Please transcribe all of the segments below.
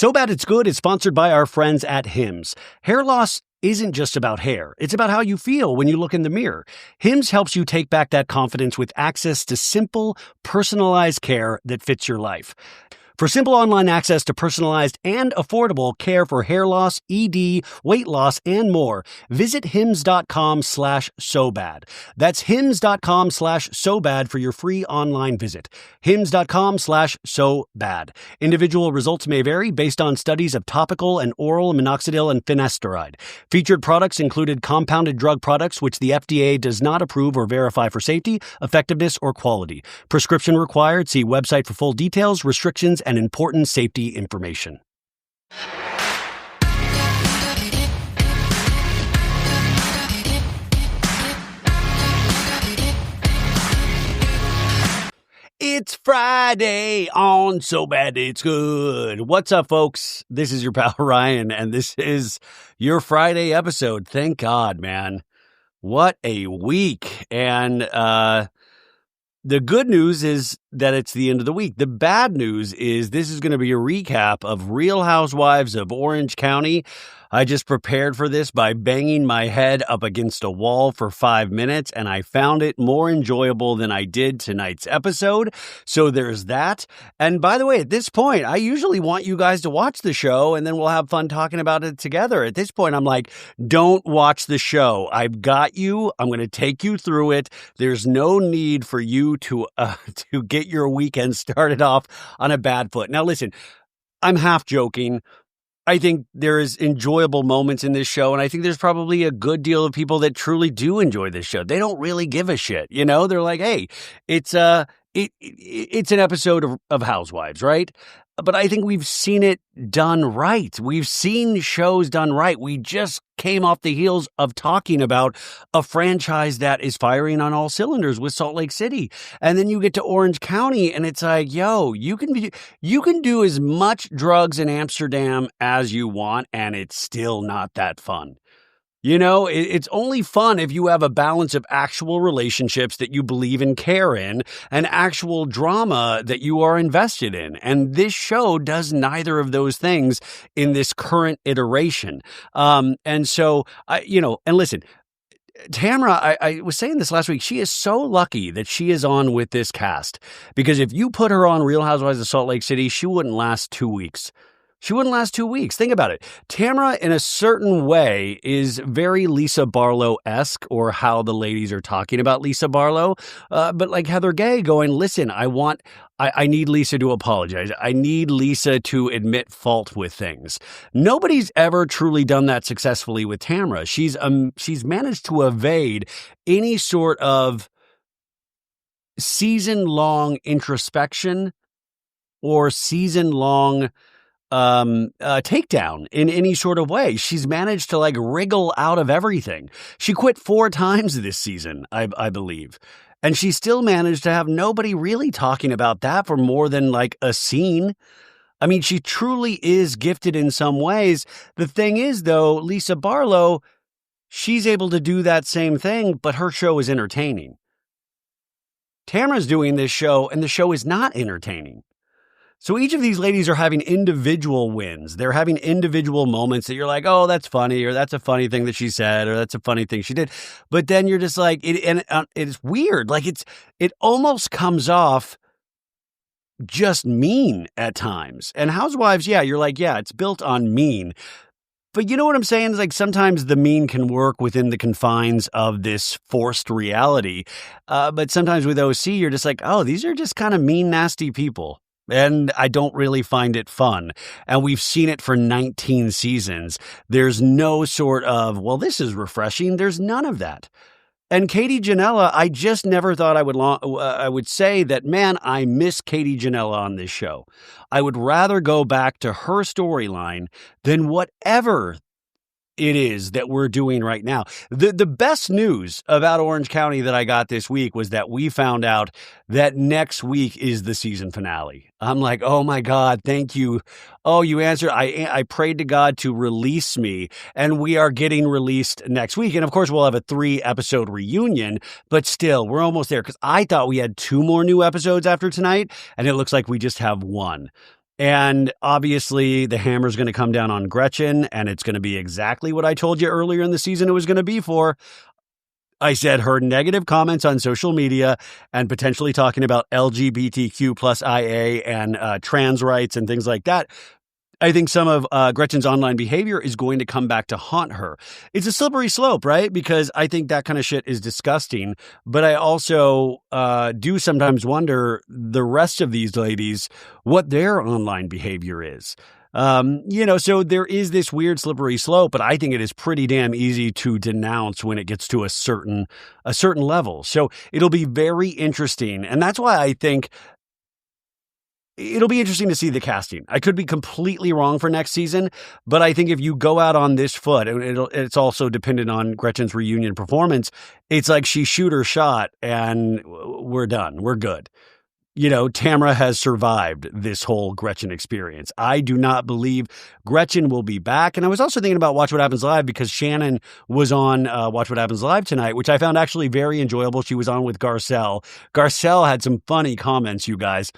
So Bad It's Good is sponsored by our friends at Hims. Hair loss isn't just about hair. It's about how you feel when you look in the mirror. Hims helps you take back that confidence with access to simple, personalized care that fits your life. For simple online access to personalized and affordable care for hair loss, ED, weight loss, and more, visit hims.com/sobad. That's hims.com/sobad for your free online visit. hims.com/sobad. Individual results may vary based on studies of topical and oral minoxidil and finasteride. Featured products included compounded drug products, which the FDA does not approve or verify for safety, effectiveness, or quality. Prescription required. See website for full details, restrictions, and important safety information. It's Friday on So Bad It's Good. What's up, folks? This is your pal Ryan, and this is your Friday episode. Thank God, man. What a week. And the good news is that it's the end of the week. The bad news is this is going to be a recap of Real Housewives of Orange County. I just prepared for this by banging my head up against a wall for 5 minutes, and I found it more enjoyable than I did tonight's episode. So there's that. And by the way, at this point, I usually want you guys to watch the show, and then we'll have fun talking about it together. At this point, I'm like, don't watch the show. I've got you. I'm going to take you through it. There's no need for you to get your weekend started off on a bad foot. Now, listen, I'm half joking. I think there is enjoyable moments in this show, and I think there's probably a good deal of people that truly do enjoy this show. They don't really give a shit, you know? They're like, hey, it's an episode of Housewives, right? But I think we've seen it done right. We've seen shows done right. We just came off the heels of talking about a franchise that is firing on all cylinders with Salt Lake City. And then you get to Orange County and it's like, yo, you can do as much drugs in Amsterdam as you want and it's still not that fun. You know, it's only fun if you have a balance of actual relationships that you believe and care in and actual drama that you are invested in. And this show does neither of those things in this current iteration. And so, and listen, Tamra, I was saying this last week, she is so lucky that she is on with this cast. Because if you put her on Real Housewives of Salt Lake City, she wouldn't last 2 weeks. She wouldn't last 2 weeks. Think about it. Tamra, in a certain way, is very Lisa Barlow-esque, or how the ladies are talking about Lisa Barlow. But like Heather Gay going, listen, I need Lisa to apologize. I need Lisa to admit fault with things. Nobody's ever truly done that successfully with Tamra. She's managed to evade any sort of season-long introspection or season-long takedown in any sort of way. She's managed to like wriggle out of everything. She quit 4 times this season, I believe. And she still managed to have nobody really talking about that for more than like a scene. I mean, she truly is gifted in some ways. The thing is, though, Lisa Barlow, she's able to do that same thing, but her show is entertaining. Tamra's doing this show, and the show is not entertaining. So each of these ladies are having individual wins. They're having individual moments that you're like, oh, that's funny, or that's a funny thing that she said, or that's a funny thing she did. But then you're just like, it's weird. Like it almost comes off just mean at times. And Housewives, yeah, you're like, yeah, it's built on mean. But you know what I'm saying? It's like sometimes the mean can work within the confines of this forced reality. But sometimes with OC, you're just like, oh, these are just kind of mean, nasty people. And I don't really find it fun. And we've seen it for 19 seasons. There's no sort of, well, this is refreshing. There's none of that. And Katie Ginella, I just never thought I would say that, man, I miss Katie Ginella on this show. I would rather go back to her storyline than whatever it is that we're doing right now. The best news about Orange County that I got this week was that we found out that next week is the season finale. I'm like, oh my God, thank you. Oh, you answered. I prayed to God to release me, and we are getting released next week. And of course, we'll have a 3-episode reunion, but still, we're almost there because I thought we had 2 more new episodes after tonight, and it looks like we just have 1. And obviously, the hammer's going to come down on Gretchen, and it's going to be exactly what I told you earlier in the season it was going to be for. I said her negative comments on social media and potentially talking about LGBTQ plus IA and trans rights and things like that. I think some of Gretchen's online behavior is going to come back to haunt her. It's a slippery slope, right? Because I think that kind of shit is disgusting. But I also do sometimes wonder the rest of these ladies, what their online behavior is. So there is this weird slippery slope, but I think it is pretty damn easy to denounce when it gets to a certain level. So it'll be very interesting. And that's why I think it'll be interesting to see the casting. I could be completely wrong for next season, but I think if you go out on this foot, it's also dependent on Gretchen's reunion performance. It's like she shoot her shot and we're done. We're good. Tamra has survived this whole Gretchen experience. I do not believe Gretchen will be back. And I was also thinking about Watch What Happens Live because Shannon was on Watch What Happens Live tonight, which I found actually very enjoyable. She was on with Garcelle. Garcelle had some funny comments, you guys.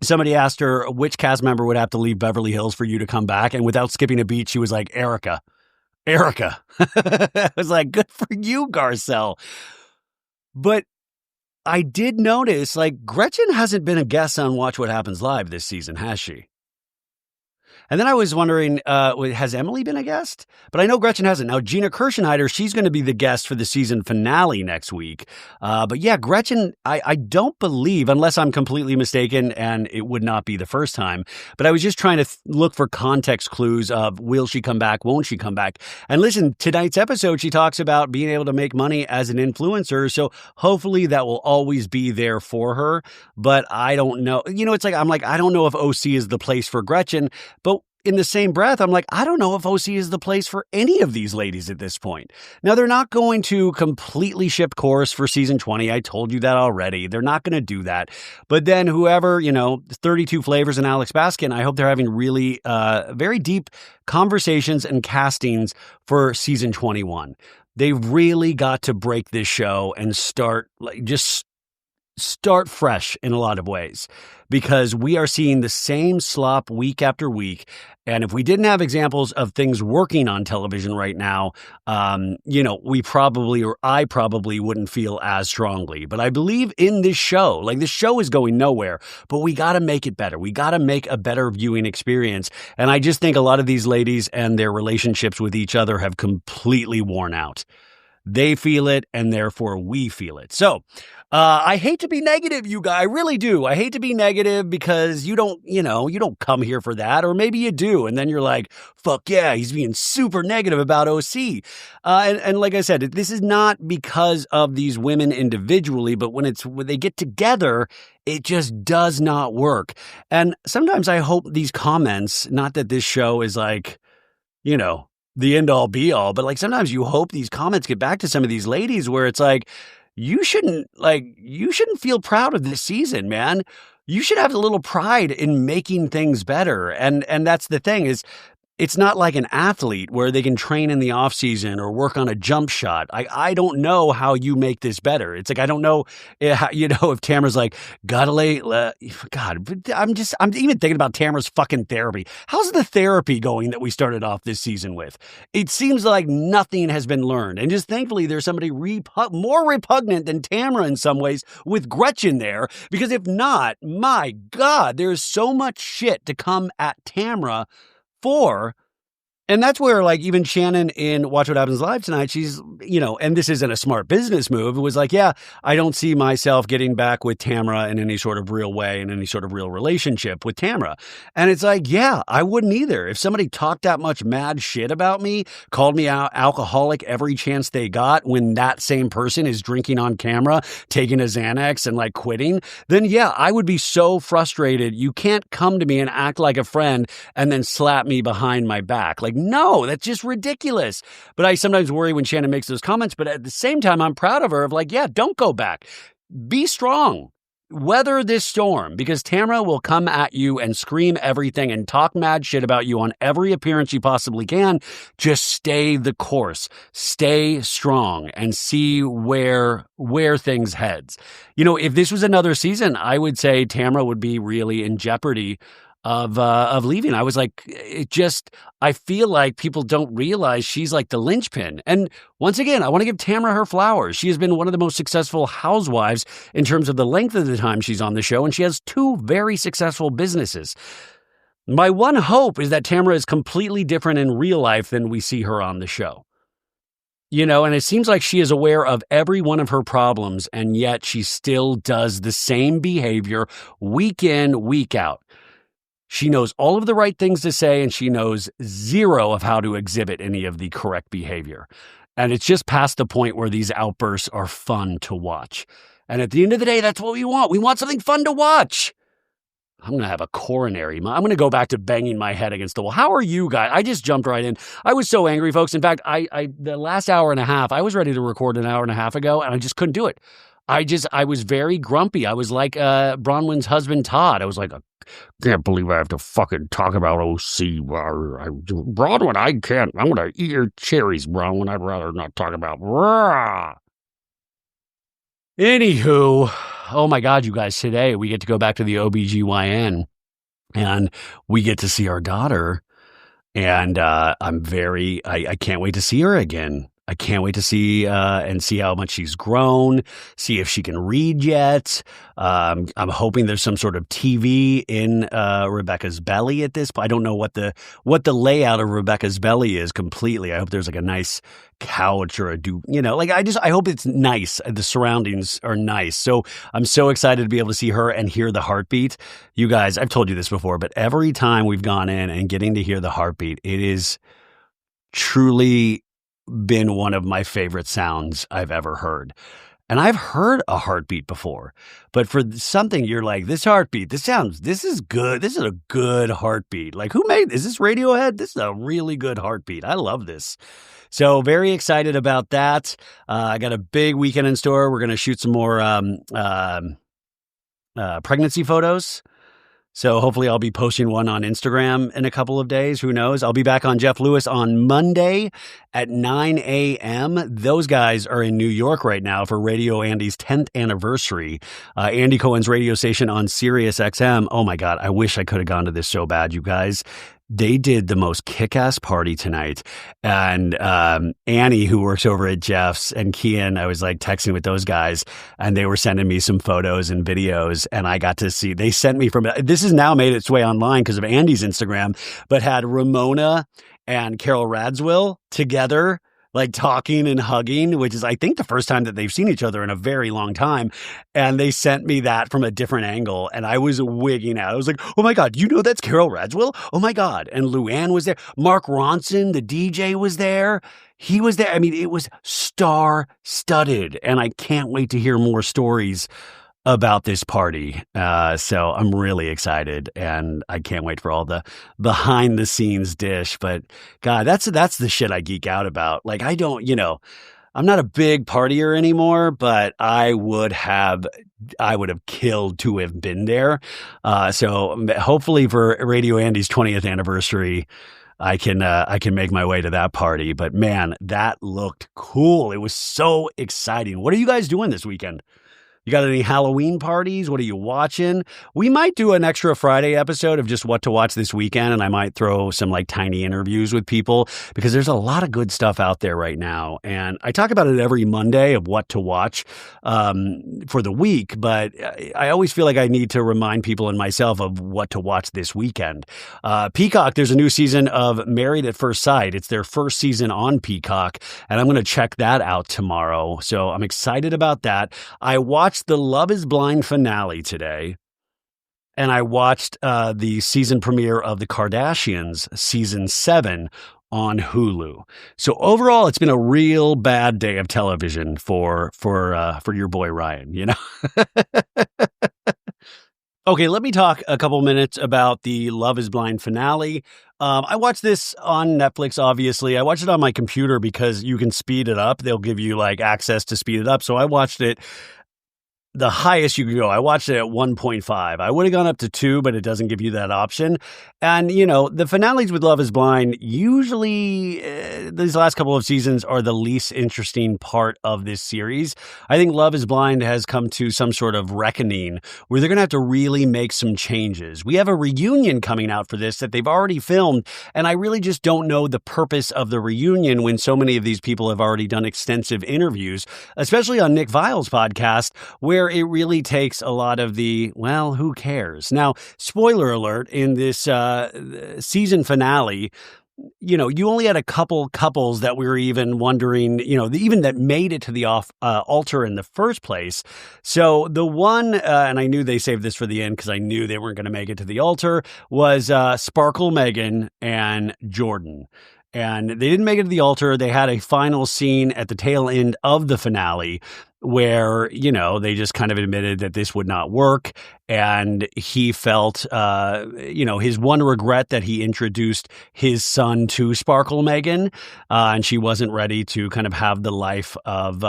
Somebody asked her which cast member would have to leave Beverly Hills for you to come back. And without skipping a beat, she was like, Erica. I was like, good for you, Garcelle. But I did notice, Gretchen hasn't been a guest on Watch What Happens Live this season, has she? And then I was wondering, has Emily been a guest? But I know Gretchen hasn't. Now, Gina Kirschenheiter, she's going to be the guest for the season finale next week. But yeah, Gretchen, I don't believe, unless I'm completely mistaken, and it would not be the first time, but I was just trying to look for context clues of will she come back, won't she come back? And listen, tonight's episode, she talks about being able to make money as an influencer. So hopefully that will always be there for her. But I don't know. I don't know if OC is the place for Gretchen, but in the same breath, I'm like, I don't know if OC is the place for any of these ladies at this point. Now, they're not going to completely shift course for season 20. I told you that already. They're not going to do that. But then whoever, 32 Flavors and Alex Baskin, I hope they're having really very deep conversations and castings for season 21. They really got to break this show and start fresh in a lot of ways, because we are seeing the same slop week after week. And if we didn't have examples of things working on television right now, I probably wouldn't feel as strongly. But I believe in this show, this show is going nowhere, but we got to make it better. We got to make a better viewing experience. And I just think a lot of these ladies and their relationships with each other have completely worn out. They feel it, and therefore we feel it. So I hate to be negative, you guys. I really do. I hate to be negative because you don't come here for that. Or maybe you do. And then you're like, fuck yeah, he's being super negative about OC. And like I said, this is not because of these women individually, but when they get together, it just does not work. And sometimes I hope these comments, not that this show is the end all be all, but sometimes you hope these comments get back to some of these ladies where it's you shouldn't feel proud of this season, man. You should have a little pride in making things better. And that's the thing is, it's not like an athlete where they can train in the off season or work on a jump shot. I don't know how you make this better. It's I don't know, if Tamra's gotta lay, God, I'm even thinking about Tamra's fucking therapy. How's the therapy going that we started off this season with? It seems like nothing has been learned. And just thankfully there's somebody more repugnant than Tamra in some ways with Gretchen there, because if not, my God, there's so much shit to come at Tamra for. And that's where even Shannon in Watch What Happens Live tonight, she's, and this isn't a smart business move. It was yeah, I don't see myself getting back with Tamra in any sort of real way, in any sort of real relationship with Tamra. And it's yeah, I wouldn't either. If somebody talked that much mad shit about me, called me out alcoholic every chance they got when that same person is drinking on camera, taking a Xanax and quitting, then yeah, I would be so frustrated. You can't come to me and act like a friend and then slap me behind my back. No, that's just ridiculous. But I sometimes worry when Shannon makes those comments, but at the same time, I'm proud of her of yeah, don't go back. Be strong. Weather this storm, because Tamra will come at you and scream everything and talk mad shit about you on every appearance she possibly can. Just stay the course, stay strong, and see where things heads. If this was another season, I would say Tamra would be really in jeopardy of leaving. I was like, I feel like people don't realize she's like the linchpin. And once again, I want to give Tamra her flowers. She has been one of the most successful housewives in terms of the length of the time she's on the show, and she has 2 very successful businesses. My one hope is that Tamra is completely different in real life than we see her on the show. And it seems like she is aware of every one of her problems, and yet she still does the same behavior week in, week out. She knows all of the right things to say, and she knows zero of how to exhibit any of the correct behavior. And it's just past the point where these outbursts are fun to watch. And at the end of the day, that's what we want. We want something fun to watch. I'm going to have a coronary. I'm going to go back to banging my head against the wall. How are you guys? I just jumped right in. I was so angry, folks. In fact, the last hour and a half, I was ready to record an hour and a half ago, and I just couldn't do it. I was very grumpy. I was like Bronwyn's husband, Todd. I was like, I can't believe I have to fucking talk about OC. Bronwyn, I can't. I'm going to eat your cherries, Bronwyn. I'd rather not talk about. Anywho, oh my God, you guys, today we get to go back to the OBGYN and we get to see our daughter. And I can't wait to see her again. I can't wait to see and see how much she's grown, see if she can read yet. I'm hoping there's some sort of TV in Rebecca's belly at this point. I don't know what the layout of Rebecca's belly is completely. I hope there's like a nice couch or I hope it's nice. The surroundings are nice. So I'm so excited to be able to see her and hear the heartbeat. You guys, I've told you this before, but every time we've gone in and getting to hear the heartbeat, it is truly been one of my favorite sounds I've ever heard. And I've heard a heartbeat before, but for something you're like, this heartbeat, this is good. This is a good heartbeat. Like, is this Radiohead? This is a really good heartbeat. I love this. So very excited about that. I got a big weekend in store. We're going to shoot some more pregnancy photos. So hopefully I'll be posting one on Instagram in a couple of days. Who knows? I'll be back on Jeff Lewis on Monday at 9 a.m. Those guys are in New York right now for Radio Andy's 10th anniversary. Andy Cohen's radio station on Sirius XM. Oh my God, I wish I could have gone to this so bad, you guys. They did the most kick-ass party tonight. And Annie, who works over at Jeff's, and Kian, I was like texting with those guys, and they were sending me some photos and videos, and I got to see, they sent me this has now made its way online because of Andy's Instagram, but had Ramona and Carol Radziwill together, like talking and hugging, which is, I think, the first time that they've seen each other in a very long time. And they sent me that from a different angle. And I was wigging out. I was like, oh my God, you know that's Carol Radziwill? Oh my God. And Luann was there. Mark Ronson, the DJ, was there. He was there. I mean, it was star-studded. And I can't wait to hear more stories about this party. So I'm really excited, and I can't wait for all the behind the scenes dish. But God, that's the shit I geek out about. Like, I'm not a big partier anymore, but I would have killed to have been there. So hopefully for Radio Andy's 20th anniversary, I can make my way to that party. But man, that looked cool. It was so exciting. What are you guys doing this weekend? You got any Halloween parties? What are you watching? We might do an extra Friday episode of just what to watch this weekend, and I might throw some like tiny interviews with people because there's a lot of good stuff out there right now. And I talk about it every Monday of what to watch for the week, but I always feel like I need to remind people and myself of what to watch this weekend. Peacock, there's a new season of Married at First Sight. It's their first season on Peacock, and I'm going to check that out tomorrow. So I'm excited about that. I watched the Love is Blind finale today, and I watched the season premiere of The Kardashians season 7 on Hulu. So overall, it's been a real bad day of television for your boy Ryan, you know? Okay, let me talk a couple minutes about the Love is Blind finale. I watched this on Netflix, obviously. I watched it on my computer because you can speed it up. They'll give you like access to speed it up. So I watched it the highest you can go. I watched it at 1.5. I would have gone up to 2, but it doesn't give you that option. And, the finales with Love is Blind, usually these last couple of seasons are the least interesting part of this series. I think Love is Blind has come to some sort of reckoning where they're going to have to really make some changes. We have a reunion coming out for this that they've already filmed, and I really just don't know the purpose of the reunion when so many of these people have already done extensive interviews, especially on Nick Viall's podcast, where it really takes a lot of the, well, who cares? Now, spoiler alert, in this season finale, you only had a couple couples that we were even wondering, even that made it to the altar in the first place. So the one, and I knew they saved this for the end because I knew they weren't going to make it to the altar, was Sparkle Meghan and Jordan. And they didn't make it to the altar. They had a final scene at the tail end of the finale where, they just kind of admitted that this would not work. And he felt, his one regret that he introduced his son to Sparkle Meghan, and she wasn't ready to kind of have the life of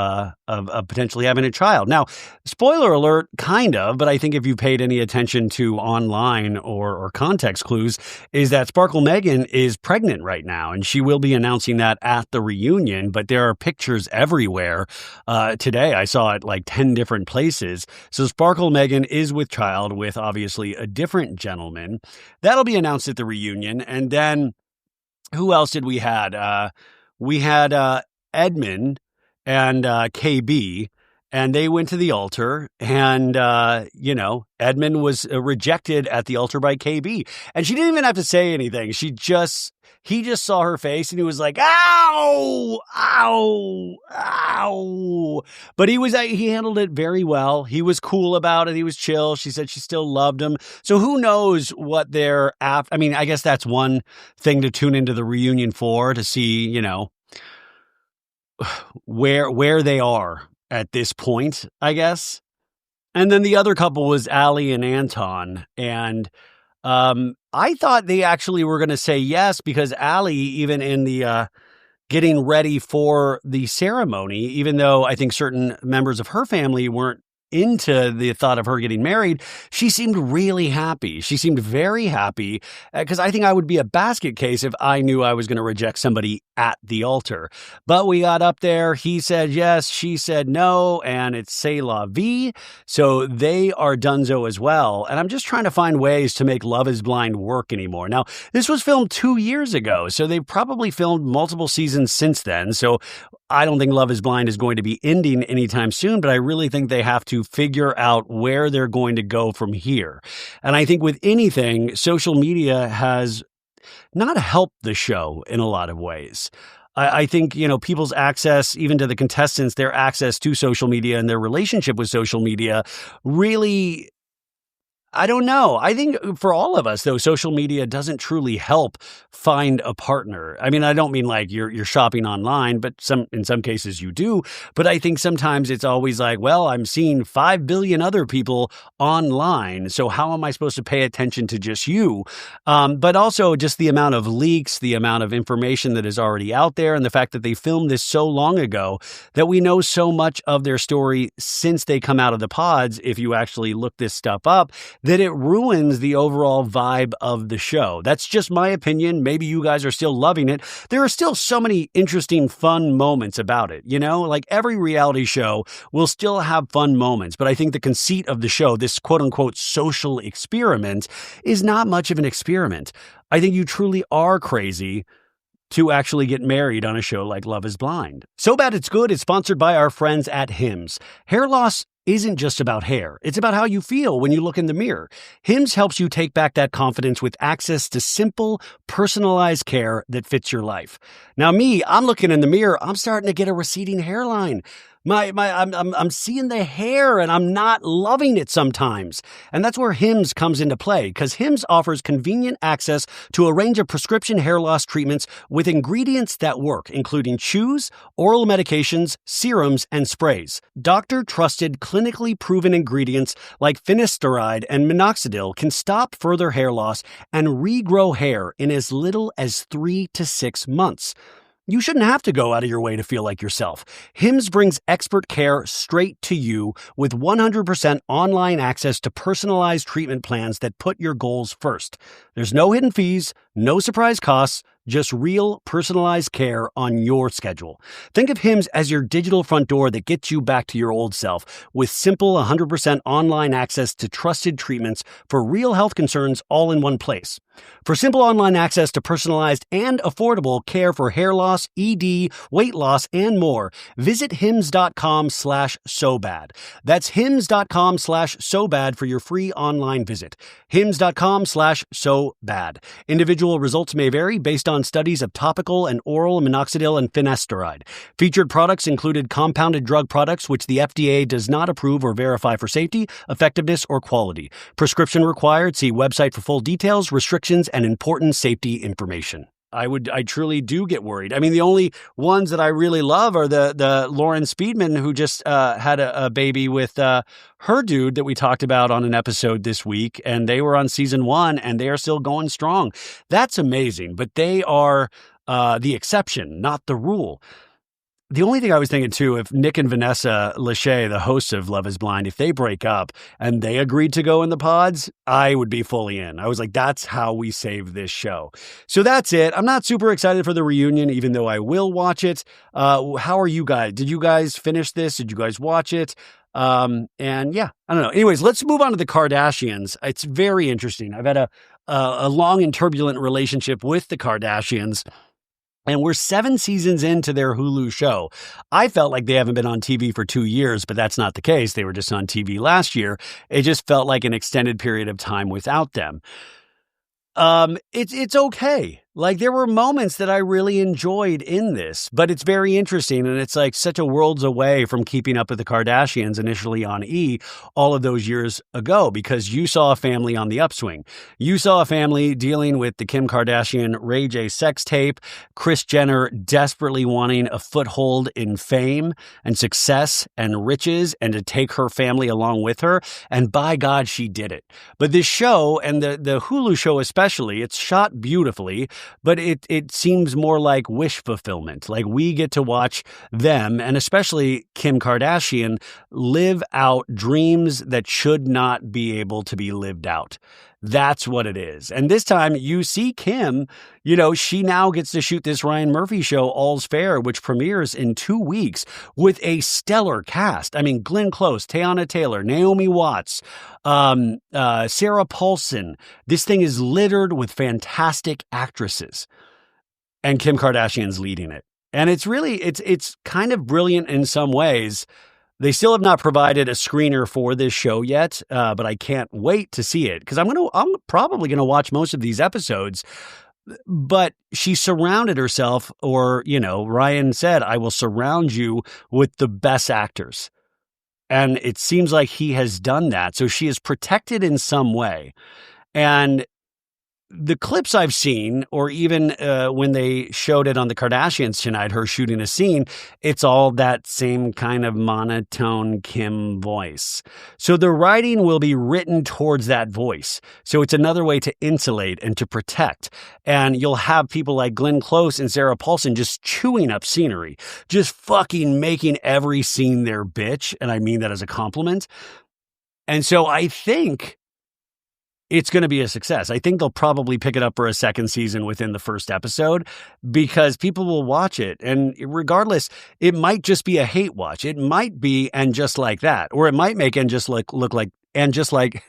potentially having a child. Now, spoiler alert, kind of, but I think if you paid any attention to online or context clues, is that Sparkle Meghan is pregnant right now, and she will be announcing that at the reunion, but there are pictures everywhere. Today, I saw it like 10 different places. So Sparkle Meghan is with child with obviously a different gentleman. That'll be announced at the reunion. And then who else did we had? We had Edmund and KB, and they went to the altar, and, Edmund was rejected at the altar by KB. And she didn't even have to say anything. He just saw her face and he was like, ow, ow, ow. But he handled it very well. He was cool about it. He was chill. She said she still loved him. So who knows what they're after. I mean, I guess that's one thing to tune into the reunion for, to see, where they are at this point, I guess. And then the other couple was Allie and Anton. And I thought they actually were going to say yes, because Allie, even in the getting ready for the ceremony, even though I think certain members of her family weren't into the thought of her getting married, she seemed really happy. She seemed very happy, because I think I would be a basket case if I knew I was going to reject somebody at the altar. But we got up there. He said yes, she said no, and it's c'est la vie. So they are donezo as well. And I'm just trying to find ways to make Love is Blind work anymore. Now, this was filmed 2 years ago, so they've probably filmed multiple seasons since then. So I don't think Love is Blind is going to be ending anytime soon, but I really think they have to figure out where they're going to go from here. And I think with anything, social media has not helped the show in a lot of ways. I think, people's access, even to the contestants, their access to social media and their relationship with social media really, I don't know. I think for all of us, though, social media doesn't truly help find a partner. I mean, I don't mean like you're shopping online, but in some cases you do. But I think sometimes it's always like, well, I'm seeing 5 billion other people online, so how am I supposed to pay attention to just you? But also just the amount of leaks, the amount of information that is already out there, and the fact that they filmed this so long ago that we know so much of their story since they come out of the pods, if you actually look this stuff up, that it ruins the overall vibe of the show. That's just my opinion. Maybe you guys are still loving it. There are still so many interesting, fun moments about it. Like every reality show will still have fun moments. But I think the conceit of the show, this quote unquote social experiment, is not much of an experiment. I think you truly are crazy to actually get married on a show like Love is Blind. So Bad It's Good is sponsored by our friends at Hims. Hair loss isn't just about hair. It's about how you feel when you look in the mirror. Hims helps you take back that confidence with access to simple, personalized care that fits your life. Now I'm looking in the mirror. I'm starting to get a receding hairline. I'm seeing the hair and I'm not loving it sometimes. And that's where Hims comes into play, because Hims offers convenient access to a range of prescription hair loss treatments with ingredients that work, including chews, oral medications, serums, and sprays. Doctor-trusted, clinically proven ingredients like finasteride and minoxidil can stop further hair loss and regrow hair in as little as 3 to 6 months. You shouldn't have to go out of your way to feel like yourself. Hims brings expert care straight to you with 100% online access to personalized treatment plans that put your goals first. There's no hidden fees, no surprise costs, just real personalized care on your schedule. Think of Hims as your digital front door that gets you back to your old self with simple 100% online access to trusted treatments for real health concerns all in one place. For simple online access to personalized and affordable care for hair loss, ED, weight loss, and more, visit hims.com/sobad. That's hims.com/sobad for your free online visit. hims.com/sobad. Individual results may vary based on studies of topical and oral minoxidil and finasteride. Featured products included compounded drug products which the FDA does not approve or verify for safety, effectiveness, or quality. Prescription required. See website for full details, restrictions, and important safety information. I truly do get worried. I mean, the only ones that I really love are the Lauren Speedman, who just had a baby with her dude that we talked about on an episode this week, and they were on season 1, and they are still going strong. That's amazing, but they are the exception, not the rule. The only thing I was thinking, too, if Nick and Vanessa Lachey, the hosts of Love is Blind, if they break up and they agreed to go in the pods, I would be fully in. I was like, that's how we save this show. So that's it. I'm not super excited for the reunion, even though I will watch it. How are you guys? Did you guys finish this? Did you guys watch it? And yeah, I don't know. Anyways, let's move on to the Kardashians. It's very interesting. I've had a long and turbulent relationship with the Kardashians. And we're 7 seasons into their Hulu show. I felt like they haven't been on TV for 2 years, but that's not the case. They were just on TV last year. It just felt like an extended period of time without them. It's okay. Like, there were moments that I really enjoyed in this, but it's very interesting. And it's like such a worlds away from Keeping Up with the Kardashians initially on E! All of those years ago, because you saw a family on the upswing. You saw a family dealing with the Kim Kardashian Ray J sex tape, Kris Jenner desperately wanting a foothold in fame and success and riches and to take her family along with her. And by God, she did it. But this show, and the Hulu show especially, it's shot beautifully, but it seems more like wish fulfillment. Like, we get to watch them, and especially Kim Kardashian, live out dreams that should not be able to be lived out. That's what it is. And this time you see Kim, she now gets to shoot this Ryan Murphy show, All's Fair, which premieres in 2 weeks with a stellar cast. I mean, Glenn Close, Teyana Taylor, Naomi Watts, Sarah Paulson. This thing is littered with fantastic actresses. And Kim Kardashian's leading it. And it's really, it's kind of brilliant in some ways. They still have not provided a screener for this show yet, but I can't wait to see it because I'm probably going to watch most of these episodes. But she surrounded herself, or, Ryan said, I will surround you with the best actors. And it seems like he has done that. So she is protected in some way. And the clips I've seen, or even when they showed it on the Kardashians tonight, her shooting a scene, it's all that same kind of monotone Kim voice. So the writing will be written towards that voice. So it's another way to insulate and to protect. And you'll have people like Glenn Close and Sarah Paulson just chewing up scenery, just fucking making every scene their bitch. And I mean that as a compliment. And so I think it's going to be a success. I think they'll probably pick it up for a second season within the first episode because people will watch it. And regardless, it might just be a hate watch. It might be And Just Like That, or it might make And Just Like look like And Just Like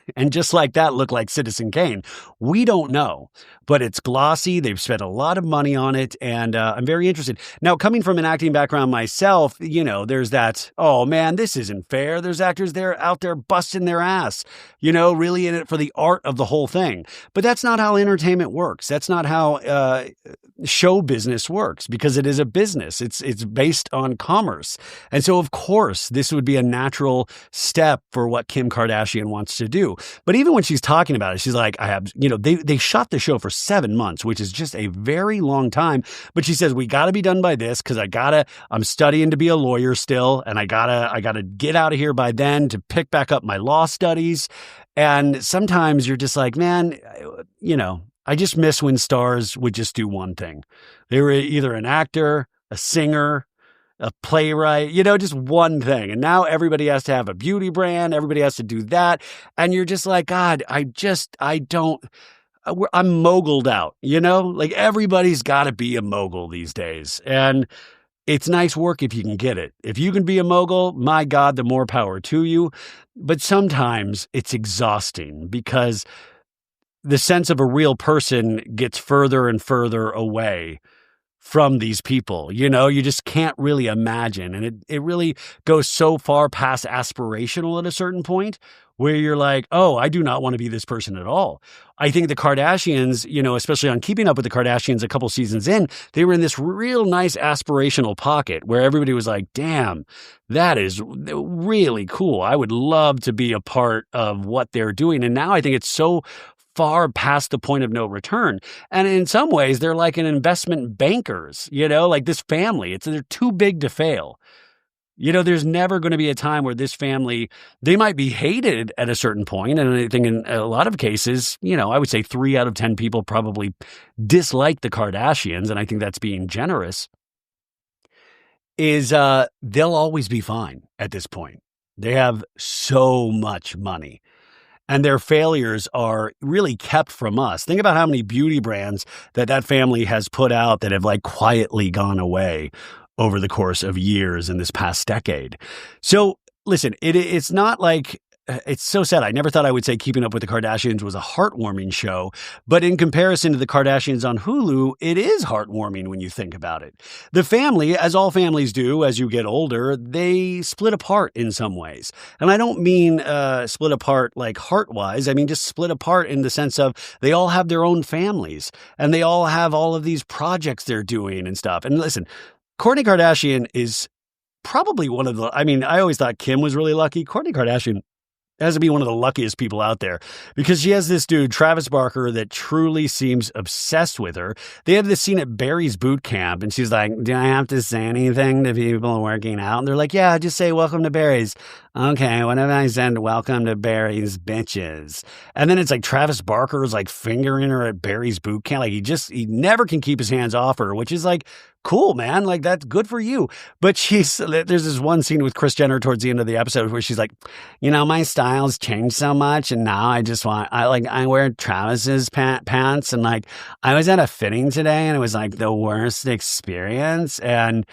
That look like Citizen Kane. We don't know, but it's glossy. They've spent a lot of money on it, and I'm very interested. Now, coming from an acting background myself, there's that, oh man, this isn't fair. There's actors out there busting their ass, really in it for the art of the whole thing. But that's not how entertainment works. That's not how show business works, because it is a business. It's based on commerce. And so, of course, this would be a natural step for what Kim Kardashian wants to do. But even when she's talking about it, she's like, they shot the show for 7 months, which is just a very long time. But she says, we got to be done by this because I'm studying to be a lawyer still. And I gotta get out of here by then to pick back up my law studies. And sometimes you're just like, man, I just miss when stars would just do one thing. They were either an actor, a singer, a playwright, just one thing. And now everybody has to have a beauty brand. Everybody has to do that. And you're just like, God, I'm moguled out, like everybody's got to be a mogul these days. And it's nice work if you can get it. If you can be a mogul, my God, the more power to you. But sometimes it's exhausting because the sense of a real person gets further and further away from these people. You just can't really imagine. And it really goes so far past aspirational at a certain point where you're like, oh, I do not want to be this person at all. I think the Kardashians, especially on Keeping Up with the Kardashians a couple seasons in, they were in this real nice aspirational pocket where everybody was like, damn, that is really cool. I would love to be a part of what they're doing. And now I think it's so far past the point of no return. And in some ways, they're like an investment bankers, like this family. They're too big to fail. There's never going to be a time where this family, they might be hated at a certain point. And I think in a lot of cases, I would say 3 out of 10 people probably dislike the Kardashians. And I think that's being generous. They'll always be fine at this point. They have so much money. And their failures are really kept from us. Think about how many beauty brands that family has put out that have like quietly gone away over the course of years in this past decade. So listen, it's not like, it's so sad. I never thought I would say Keeping Up with the Kardashians was a heartwarming show, but in comparison to the Kardashians on Hulu, it is heartwarming when you think about it. The family, as all families do as you get older, they split apart in some ways. And I don't mean split apart like heart-wise. I mean just split apart in the sense of they all have their own families and they all have all of these projects they're doing and stuff. And listen, Kourtney Kardashian is probably one of the, I always thought Kim was really lucky. Kourtney Kardashian has to be one of the luckiest people out there because she has this dude, Travis Barker, that truly seems obsessed with her. They had this scene at Barry's boot camp and she's like, do I have to say anything to people working out? And they're like, yeah, just say welcome to Barry's. Okay, what if I said welcome to Barry's bitches? And then it's like Travis Barker is like fingering her at Barry's boot camp. Like he never can keep his hands off her, which is like, cool, man. Like, that's good for you. But there's this one scene with Kris Jenner towards the end of the episode where she's like, my style's changed so much. And now I wear Travis's pants. And like, I was at a fitting today and it was like the worst experience. And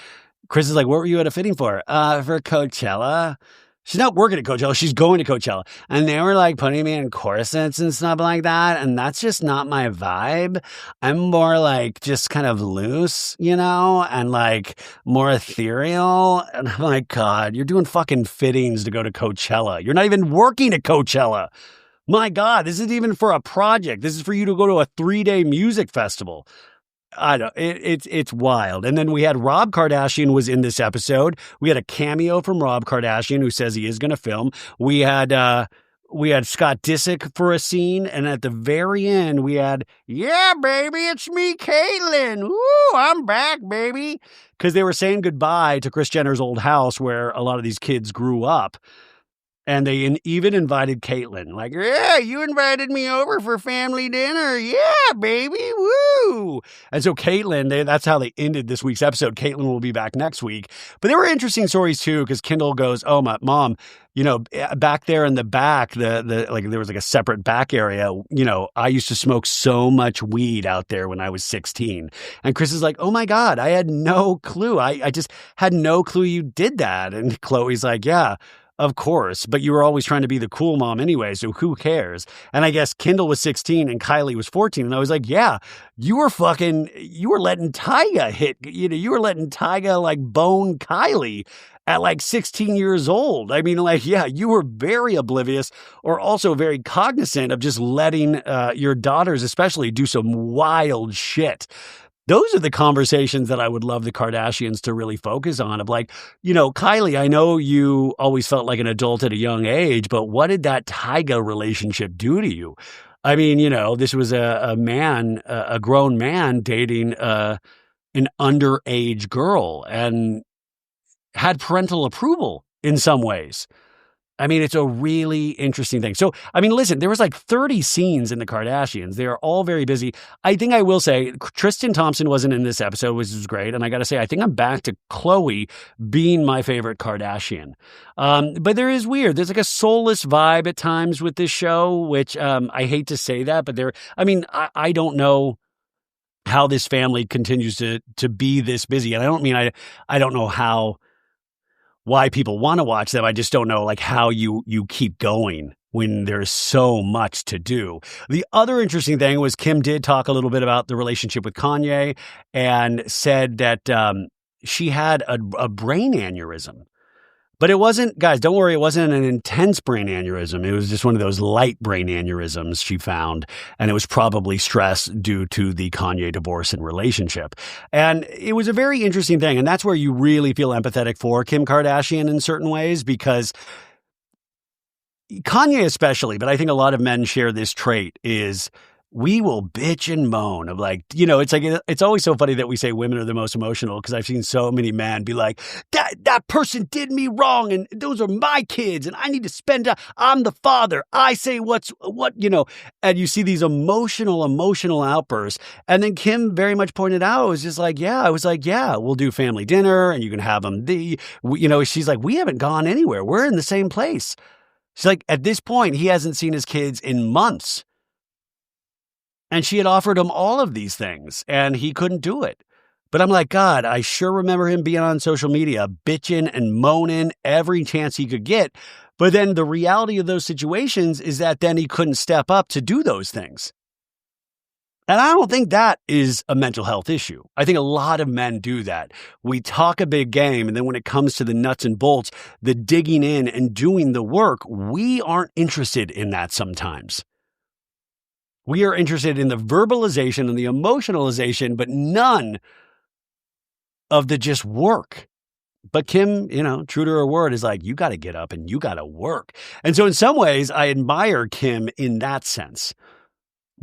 Kris is like, what were you at a fitting for? For Coachella. She's not working at Coachella. She's going to Coachella. And they were like putting me in corsets and stuff like that. And that's just not my vibe. I'm more like just kind of loose, and like more ethereal. And I'm like, God, you're doing fucking fittings to go to Coachella. You're not even working at Coachella. My God, this isn't even for a project. This is for you to go to a 3-day music festival. I don't. It's wild. And then we had Rob Kardashian was in this episode. We had a cameo from Rob Kardashian who says he is going to film. We had Scott Disick for a scene, and at the very end we had, yeah, baby, it's me, Caitlyn. Ooh, I'm back, baby, because they were saying goodbye to Kris Jenner's old house where a lot of these kids grew up. And they even invited Caitlyn, like, yeah, you invited me over for family dinner. Yeah, baby, woo. And so Caitlyn, that's how they ended this week's episode. Caitlyn will be back next week. But there were interesting stories, too, because Kendall goes, oh, my mom, back there in the back, there was like a separate back area. I used to smoke so much weed out there when I was 16. And Kris is like, oh, my God, I had no clue. I just had no clue you did that. And Khloe's like, yeah. Of course, but you were always trying to be the cool mom anyway, so who cares? And I guess Kendall was 16 and Kylie was 14, and I was like, yeah, you were letting Tyga hit, you were letting Tyga like bone Kylie at like 16 years old. I mean, like, yeah, you were very oblivious or also very cognizant of just letting your daughters especially do some wild shit. Those are the conversations that I would love the Kardashians to really focus on of like, Kylie, I know you always felt like an adult at a young age, but what did that Tyga relationship do to you? I mean, this was a grown man dating an underage girl and had parental approval in some ways. I mean, it's a really interesting thing. So, I mean, listen, there was like 30 scenes in the Kardashians. They are all very busy. I think I will say Tristan Thompson wasn't in this episode, which is great. And I got to say, I think I'm back to Khloe being my favorite Kardashian. But there is weird. There's like a soulless vibe at times with this show, which I hate to say that, but I don't know how this family continues to be this busy. And I don't mean I don't know why people want to watch them. I just don't know like how you keep going when there's so much to do. The other interesting thing was Kim did talk a little bit about the relationship with Kanye and said that she had a brain aneurysm. But it wasn't, guys, don't worry, it wasn't an intense brain aneurysm. It was just one of those light brain aneurysms she found. And it was probably stress due to the Kanye divorce and relationship. And it was a very interesting thing. And that's where you really feel empathetic for Kim Kardashian in certain ways, because Kanye especially, but I think a lot of men share this trait, is we will bitch and moan of like, it's like, it's always so funny that we say women are the most emotional, because I've seen so many men be like, that person did me wrong and those are my kids and I need to spend time. I'm the father. I say what, and you see these emotional outbursts. And then Kim very much pointed out, she's like, we'll do family dinner and you can have them. She's like, we haven't gone anywhere. We're in the same place. She's like, at this point, he hasn't seen his kids in months. And she had offered him all of these things, and he couldn't do it. But I'm like, God, I sure remember him being on social media, bitching and moaning every chance he could get. But then the reality of those situations is that then he couldn't step up to do those things. And I don't think that is a mental health issue. I think a lot of men do that. We talk a big game, and then when it comes to the nuts and bolts, the digging in and doing the work, we aren't interested in that sometimes. We are interested in the verbalization and the emotionalization, but none of the just work. But Kim, true to her word, is like, you got to get up and you got to work. And so in some ways, I admire Kim in that sense,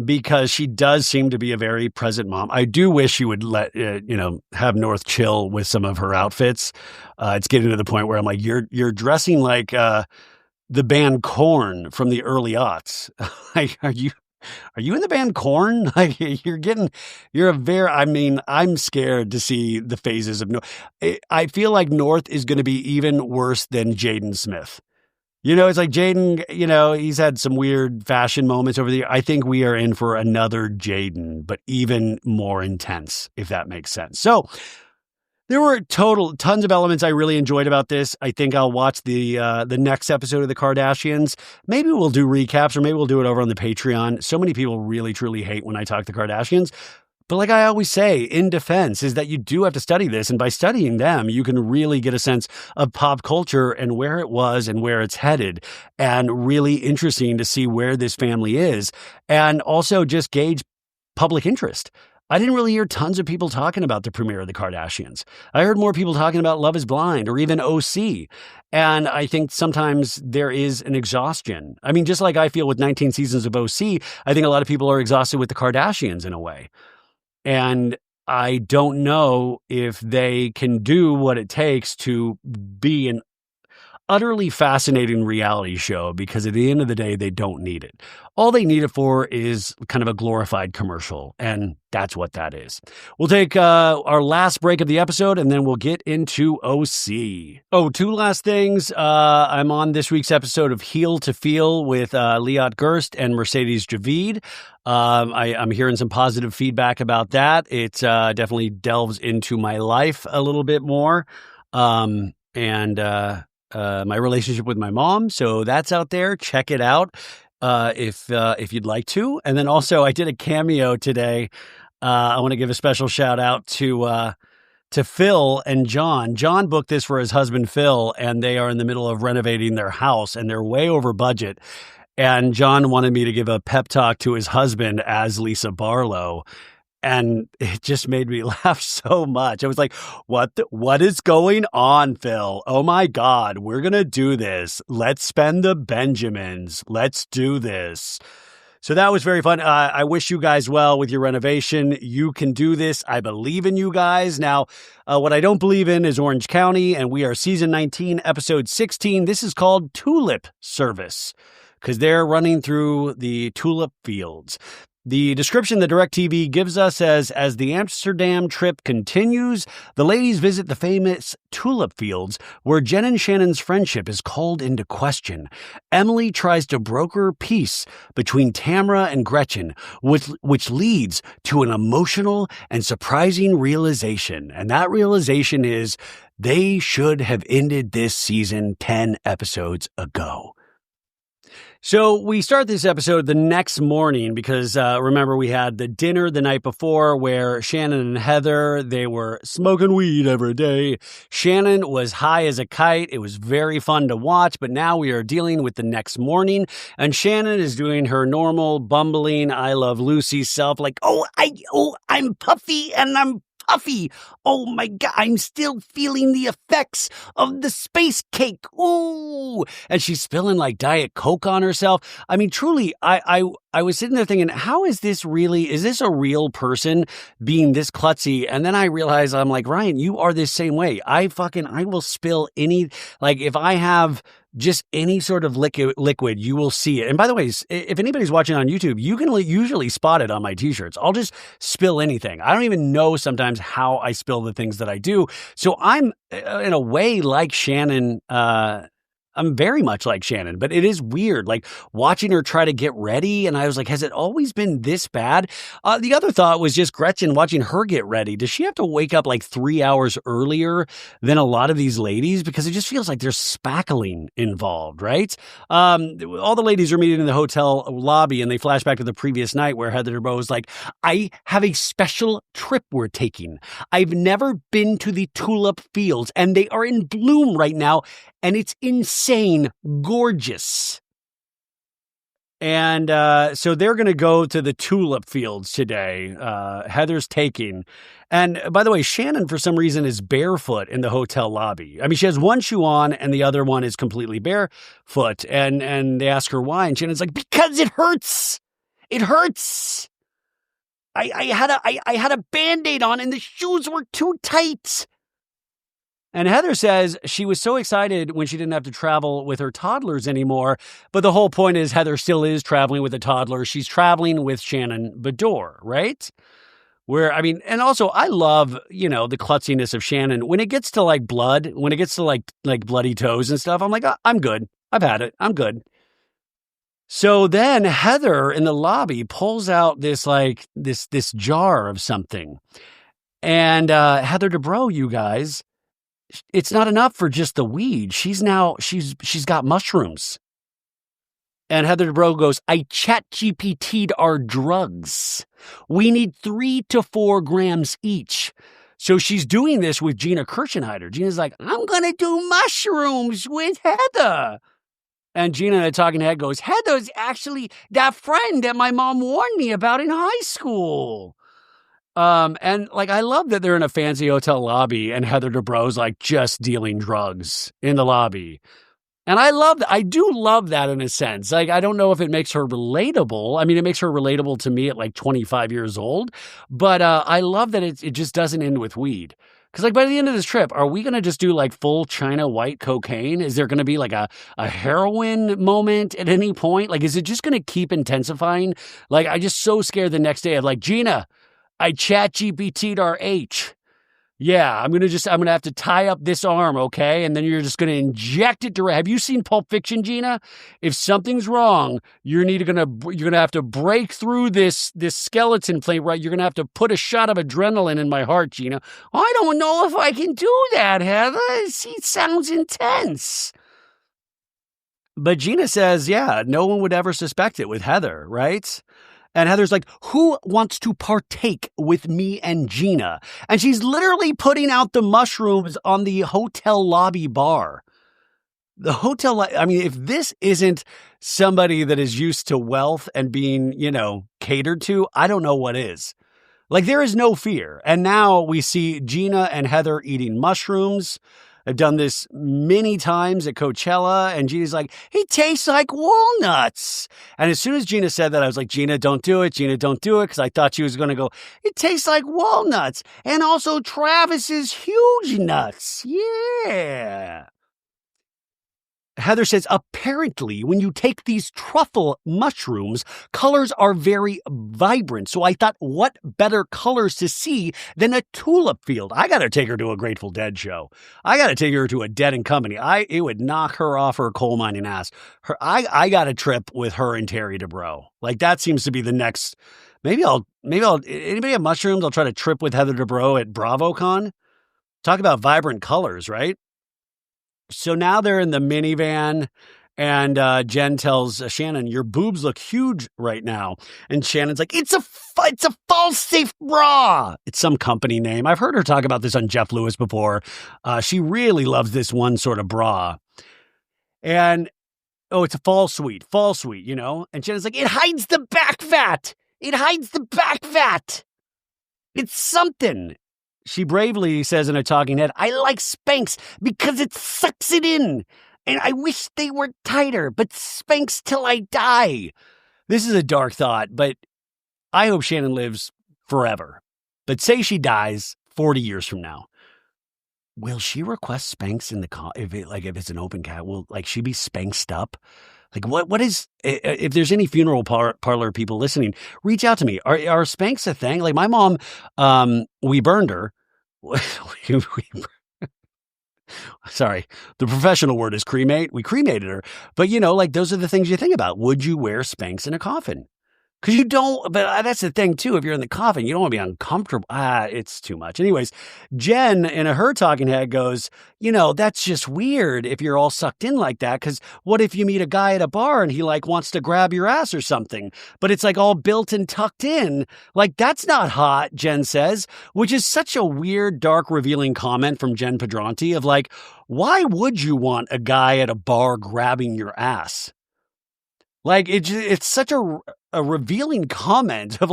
because she does seem to be a very present mom. I do wish she would have North chill with some of her outfits. It's getting to the point where I'm like, you're dressing like the band Korn from the early aughts. Like, Are you in the band Korn? Like I'm scared to see the phases of North. I feel like North is going to be even worse than Jaden Smith. It's like Jaden, he's had some weird fashion moments over the year. I think we are in for another Jaden, but even more intense, if that makes sense. So there were tons of elements I really enjoyed about this. I think I'll watch the next episode of The Kardashians. Maybe we'll do recaps, or maybe we'll do it over on the Patreon. So many people really, truly hate when I talk the Kardashians. But like I always say, in defense, is that you do have to study this. And by studying them, you can really get a sense of pop culture and where it was and where it's headed. And really interesting to see where this family is. And also just gauge public interest. I didn't really hear tons of people talking about the premiere of The Kardashians. I heard more people talking about Love is Blind or even OC. And I think sometimes there is an exhaustion. I mean, just like I feel with 19 seasons of OC, I think a lot of people are exhausted with The Kardashians in a way. And I don't know if they can do what it takes to be an utterly fascinating reality show, because at the end of the day, they don't need it. All they need it for is kind of a glorified commercial, and that's what that is. We'll take our last break of the episode, and then we'll get into OC. Oh, two last things. I'm on this week's episode of Heel to Feel with Liat Gerst and Mercedes Javid. I'm hearing some positive feedback about that. It definitely delves into my life a little bit more. My relationship with my mom. So that's out there. Check it out if you'd like to. And then also I did a cameo today. I want to give a special shout out to Phil and John. John booked this for his husband, Phil, and they are in the middle of renovating their house and they're way over budget. And John wanted me to give a pep talk to his husband as Lisa Barlow. And it just made me laugh so much. I was like, what is going on, Phil? Oh my God, we're going to do this. Let's spend the Benjamins. Let's do this. So that was very fun. I wish you guys well with your renovation. You can do this. I believe in you guys. Now, what I don't believe in is Orange County, and we are season 19, episode 16. This is called Tulip Service because they're running through the tulip fields. The description the DirecTV gives us says, as the Amsterdam trip continues, the ladies visit the famous tulip fields where Jen and Shannon's friendship is called into question. Emily tries to broker peace between Tamra and Gretchen, which leads to an emotional and surprising realization. And that realization is they should have ended this season 10 episodes ago. So we start this episode the next morning because, remember, we had the dinner the night before where Shannon and Heather, they were smoking weed every day. Shannon was high as a kite. It was very fun to watch, but now we are dealing with the next morning, and Shannon is doing her normal bumbling I Love Lucy self, like, I'm puffy and I'm puffy. Oh my God, I'm still feeling the effects of the space cake. Ooh. And she's spilling like Diet Coke on herself. I mean, truly, I was sitting there thinking, how is this a real person being this klutzy? And then I realized, I'm like, Ryan, you are this same way. I will spill if I have just any sort of liquid, you will see it. And by the way, if anybody's watching on YouTube, you can usually spot it on my t-shirts. I'll just spill anything. I don't even know sometimes how I spill the things that I do. So I'm in a way like Shannon. I'm very much like Shannon, but it is weird, like watching her try to get ready. And I was like, has it always been this bad? The other thought was just Gretchen, watching her get ready. Does she have to wake up like 3 hours earlier than a lot of these ladies? Because it just feels like there's spackling involved, right? All the ladies are meeting in the hotel lobby and they flash back to the previous night where Heather Dubrow was like, I have a special trip we're taking. I've never been to the tulip fields and they are in bloom right now. And it's insane, gorgeous. And so they're going to go to the tulip fields today. Heather's taking. And by the way, Shannon, for some reason, is barefoot in the hotel lobby. I mean, she has one shoe on and the other one is completely barefoot. And they ask her why. And Shannon's like, because it hurts. It hurts. I had a Band-Aid on and the shoes were too tight. And Heather says she was so excited when she didn't have to travel with her toddlers anymore. But the whole point is Heather still is traveling with a toddler. She's traveling with Shannon Beador, right? And also I love, the klutziness of Shannon. When it gets to like blood, when it gets to like bloody toes and stuff, I'm like, I'm good. I've had it. I'm good. So then Heather in the lobby pulls out this jar of something. And Heather Dubrow, you guys, it's not enough for just the weed. She's got mushrooms. And Heather Dubrow goes, I ChatGPT'd our drugs. We need 3 to 4 grams each. So she's doing this with Gina Kirschenheiter. Gina's like, I'm going to do mushrooms with Heather. And Gina in a talking head goes, Heather's actually that friend that my mom warned me about in high school. And I love that they're in a fancy hotel lobby and Heather Dubrow's like just dealing drugs in the lobby. And I do love that in a sense. Like, I don't know if it makes her relatable. I mean, it makes her relatable to me at like 25 years old, but, I love that it just doesn't end with weed. Cause by the end of this trip, are we going to just do like full China white cocaine? Is there going to be like a heroin moment at any point? Like, is it just going to keep intensifying? Like, I just so scared the next day of like, Gina, I ChatGPT'd our H. Yeah, I'm gonna have to tie up this arm, okay? And then you're just gonna inject it have you seen Pulp Fiction, Gina? If something's wrong, you're gonna have to break through this skeleton plate, right? You're gonna have to put a shot of adrenaline in my heart, Gina. I don't know if I can do that, Heather. It sounds intense. But Gina says, yeah, no one would ever suspect it with Heather, right? And Heather's like, who wants to partake with me and Gina? And she's literally putting out the mushrooms on the hotel lobby bar. The hotel, if this isn't somebody that is used to wealth and being, catered to, I don't know what is. Like, there is no fear. And now we see Gina and Heather eating mushrooms. I've done this many times at Coachella, and Gina's like, he tastes like walnuts. And as soon as Gina said that, I was like, Gina, don't do it. Gina, don't do it. Because I thought she was going to go, it tastes like walnuts. And also Travis's huge nuts. Yeah. Heather says, apparently, when you take these truffle mushrooms, colors are very vibrant. So I thought, what better colors to see than a tulip field? I got to take her to a Grateful Dead show. I got to take her to a Dead and Company. It would knock her off her coal mining ass. I got a trip with her and Terry Dubrow. Like, that seems to be the next. Maybe I'll, anybody have mushrooms? I'll try to trip with Heather Dubrow at BravoCon. Talk about vibrant colors, right? So now they're in the minivan, and Jenn tells Shannon, your boobs look huge right now. And Shannon's like, it's a false safe bra. It's some company name. I've heard her talk about this on Jeff Lewis before. She really loves this one sort of bra. And, it's a fall suite, you know? And Shannon's like, it hides the back fat. It hides the back fat. It's something. She bravely says in a talking head, I like Spanx because it sucks it in. And I wish they were tighter, but Spanx till I die. This is a dark thought, but I hope Shannon lives forever. But say she dies 40 years from now. Will she request Spanx in the if it's an open cat? Will she be Spanxed up? Like what is, if there's any funeral parlor people listening, reach out to me. Are Spanx a thing? Like my mom, we burned her. Sorry, the professional word is cremate. We cremated her. But those are the things you think about. Would you wear Spanx in a coffin? Because you don't, but that's the thing too. If you're in the coffin, you don't want to be uncomfortable. It's too much. Anyways, Jenn in her talking head goes, that's just weird if you're all sucked in like that. Because what if you meet a guy at a bar and he wants to grab your ass or something, but it's all built and tucked in? That's not hot, Jenn says, which is such a weird, dark, revealing comment from Jenn Pedranti of why would you want a guy at a bar grabbing your ass? It's such a revealing comment of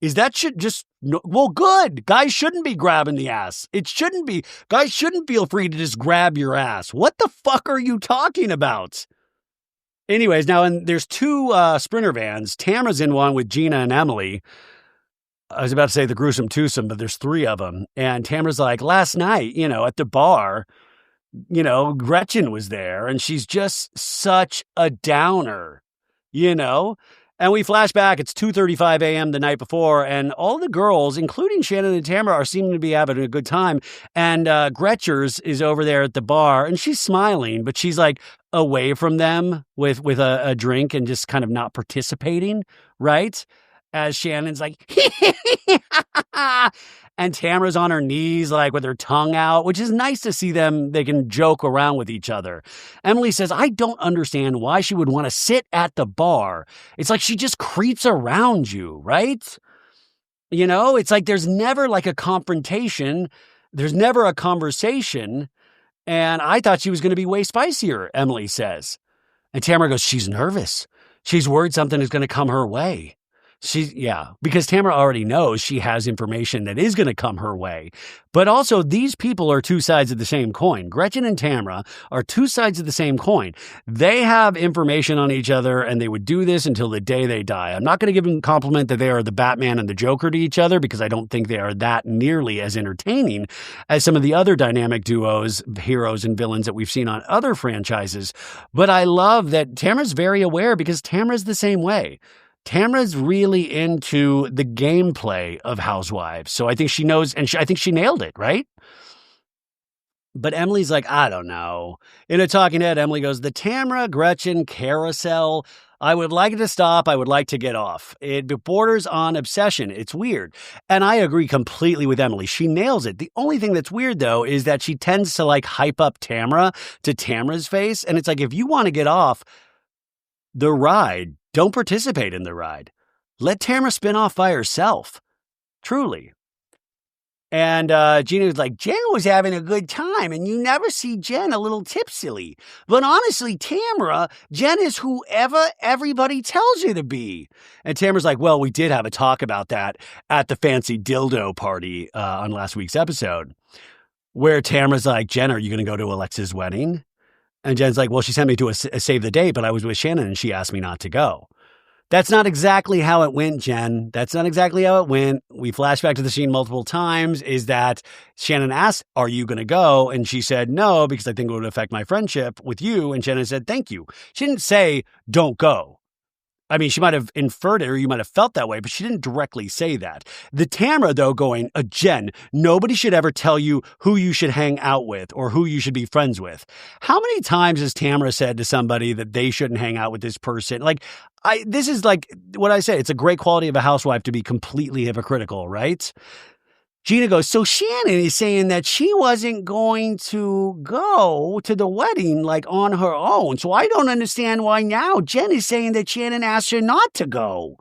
is that shit just, well, good. Guys shouldn't be grabbing the ass. It shouldn't be. Guys shouldn't feel free to just grab your ass. What the fuck are you talking about? Anyways, now there's two Sprinter vans. Tamra's in one with Gina and Emily. I was about to say the gruesome twosome, but there's three of them. And Tamra's like, last night, at the bar, Gretchen was there and she's just such a downer. And we flash back, it's 2:35 a.m. the night before, and all the girls, including Shannon and Tamra, are seeming to be having a good time. And Gretchers is over there at the bar, and she's smiling, but she's away from them with a drink and just kind of not participating, right? As Shannon's and Tamra's on her knees, with her tongue out, which is nice to see them. They can joke around with each other. Emily says, I don't understand why she would want to sit at the bar. It's she just creeps around you, right? It's there's never a confrontation. There's never a conversation. And I thought she was going to be way spicier, Emily says. And Tamra goes, she's nervous. She's worried something is going to come her way. Because Tamra already knows she has information that is going to come her way. But also, these people are two sides of the same coin. Gretchen and Tamra are two sides of the same coin. They have information on each other, and they would do this until the day they die. I'm not going to give them a compliment that they are the Batman and the Joker to each other, because I don't think they are that nearly as entertaining as some of the other dynamic duos, heroes and villains that we've seen on other franchises. But I love that Tamra's very aware, because Tamra's the same way. Tamra's really into the gameplay of Housewives. So I think she knows, and I think she nailed it, right? But Emily's I don't know. In a talking head, Emily goes, the Tamra Gretchen carousel, I would like it to stop. I would like to get off. It borders on obsession. It's weird. And I agree completely with Emily. She nails it. The only thing that's weird, though, is that she tends to hype up Tamra to Tamra's face. And it's if you want to get off the ride, don't participate in the ride. Let Tamra spin off by herself. Truly. And Gina was Jen was having a good time, and you never see Jen a little tipsily. But honestly, Tamra, Jen is whoever everybody tells you to be. And Tamra's well, we did have a talk about that at the fancy dildo party on last week's episode. where Tamra's like, Jen, are you going to go to Alexis' wedding? And Jen's like, well, she sent me to a save the date, but I was with Shannon and she asked me not to go. That's not exactly how it went, Jen. That's not exactly how it went. We flash back to the scene multiple times, is that Shannon asked, are you going to go? And she said, no, because I think it would affect my friendship with you. And Shannon said, thank you. She didn't say, don't go. I mean, she might have inferred it or you might have felt that way, but she didn't directly say that. The Tamra, though, going, Jen, nobody should ever tell you who you should hang out with or who you should be friends with. How many times has Tamra said to somebody that they shouldn't hang out with this person? Like, this is like what I say. It's a great quality of a housewife to be completely hypocritical, right? Gina goes, so Shannon is saying that she wasn't going to go to the wedding like on her own. So I don't understand why now Jen is saying that Shannon asked her not to go.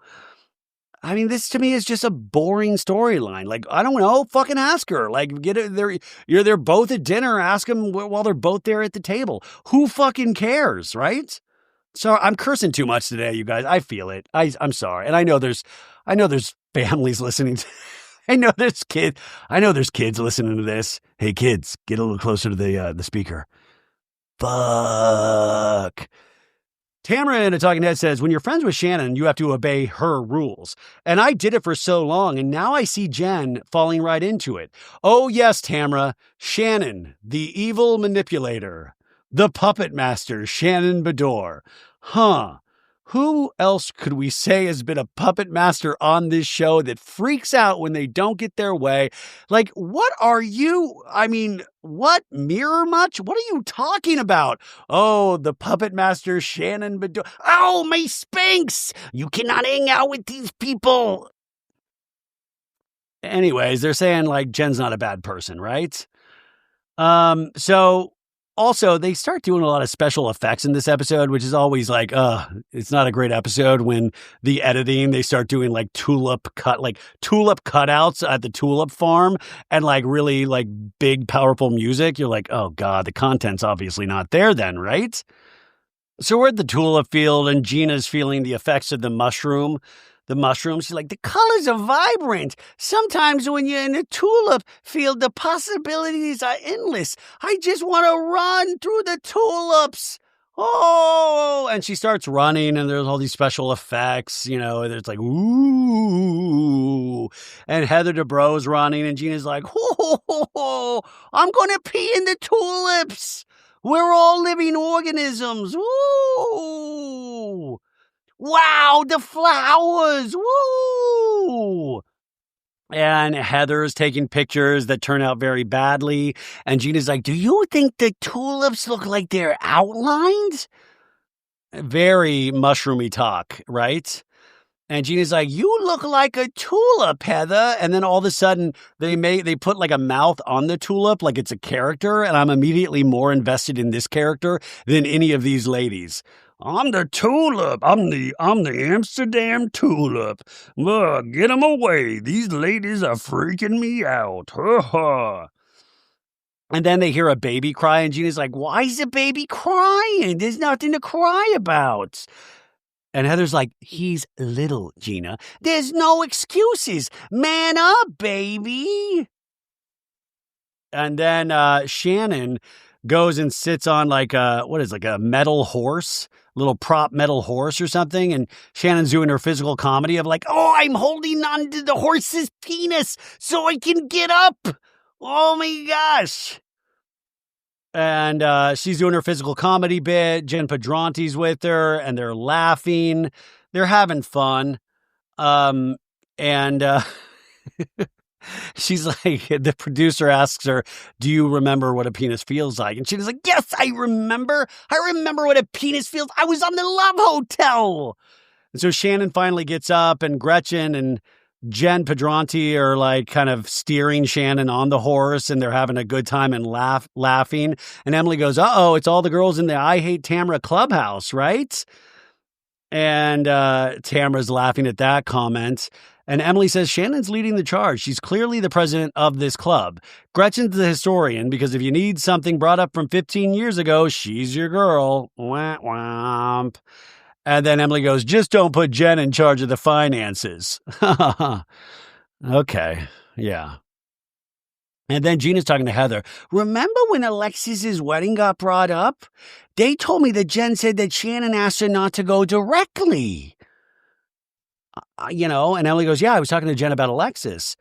I mean, this to me is just a boring storyline. Like, I don't know, fucking ask her. Like, get it there. They're both at dinner. Ask them while they're both there at the table. Who fucking cares, right? So I'm cursing too much today, you guys. I feel it. I'm sorry. And I know there's families listening to I know there's kids listening to this. Hey kids, get a little closer to the speaker. Fuck. Tamra in a talking head says, when you're friends with Shannon, you have to obey her rules. And I did it for so long, and now I see Jen falling right into it. Oh yes, Tamra, Shannon, the evil manipulator, the puppet master, Shannon Beador. Huh. Who else could we say has been a puppet master on this show that freaks out when they don't get their way? Like, what are you? I mean, what? Mirror much? What are you talking about? Oh, the puppet master, Shannon Beador. Oh, my Spanx! You cannot hang out with these people. Anyways, they're saying, like, Jen's not a bad person, right? So... Also, they start doing a lot of special effects in this episode, which is always like, it's not a great episode when the editing, they start doing like tulip cutouts at the tulip farm and like really like big, powerful music. You're like, oh God, the content's obviously not there then, right? So we're at the tulip field and Gina's feeling the effects of the mushrooms. She's like, the colors are vibrant. Sometimes when you're in a tulip field, the possibilities are endless. I just want to run through the tulips. Oh, and she starts running and there's all these special effects, and it's like, ooh, and Heather Dubrow's running and Gina's like, oh, I'm going to pee in the tulips. We're all living organisms. Ooh. Wow, the flowers! Woo! And Heather's taking pictures that turn out very badly. And Gina's like, do you think the tulips look like they're outlined? Very mushroomy talk, right? And Gina's like, you look like a tulip, Heather. And then all of a sudden, they put like a mouth on the tulip like it's a character. And I'm immediately more invested in this character than any of these ladies. I'm the tulip. I'm the Amsterdam tulip. Get them away. These ladies are freaking me out. Ha ha. And then they hear a baby cry, and Gina's like, why is the baby crying? There's nothing to cry about. And Heather's like, he's little, Gina. There's no excuses. Man up, baby. And then Shannon goes and sits on like a metal horse, little prop metal horse or something. And Shannon's doing her physical comedy of like, oh, I'm holding on to the horse's penis so I can get up. Oh my gosh. And she's doing her physical comedy bit. Jenn Pedranti's with her and they're laughing. They're having fun. She's like, the producer asks her, do you remember what a penis feels like? And she's like, yes, I remember. I remember what a penis feels. I was on the Love Hotel. And so Shannon finally gets up and Gretchen and Jenn Pedranti are like kind of steering Shannon on the horse and they're having a good time and laughing. And Emily goes, uh-oh, it's all the girls in the I Hate Tamra clubhouse, right? And Tamra's laughing at that comment. And Emily says, Shannon's leading the charge. She's clearly the president of this club. Gretchen's the historian, because if you need something brought up from 15 years ago, she's your girl. Wah, womp. And then Emily goes, just don't put Jen in charge of the finances. Okay, yeah. And then Gina's talking to Heather. Remember when Alexis's wedding got brought up? They told me that Jenn said that Shannon asked her not to go directly. And Emily goes, yeah, I was talking to Jenn about Alexis.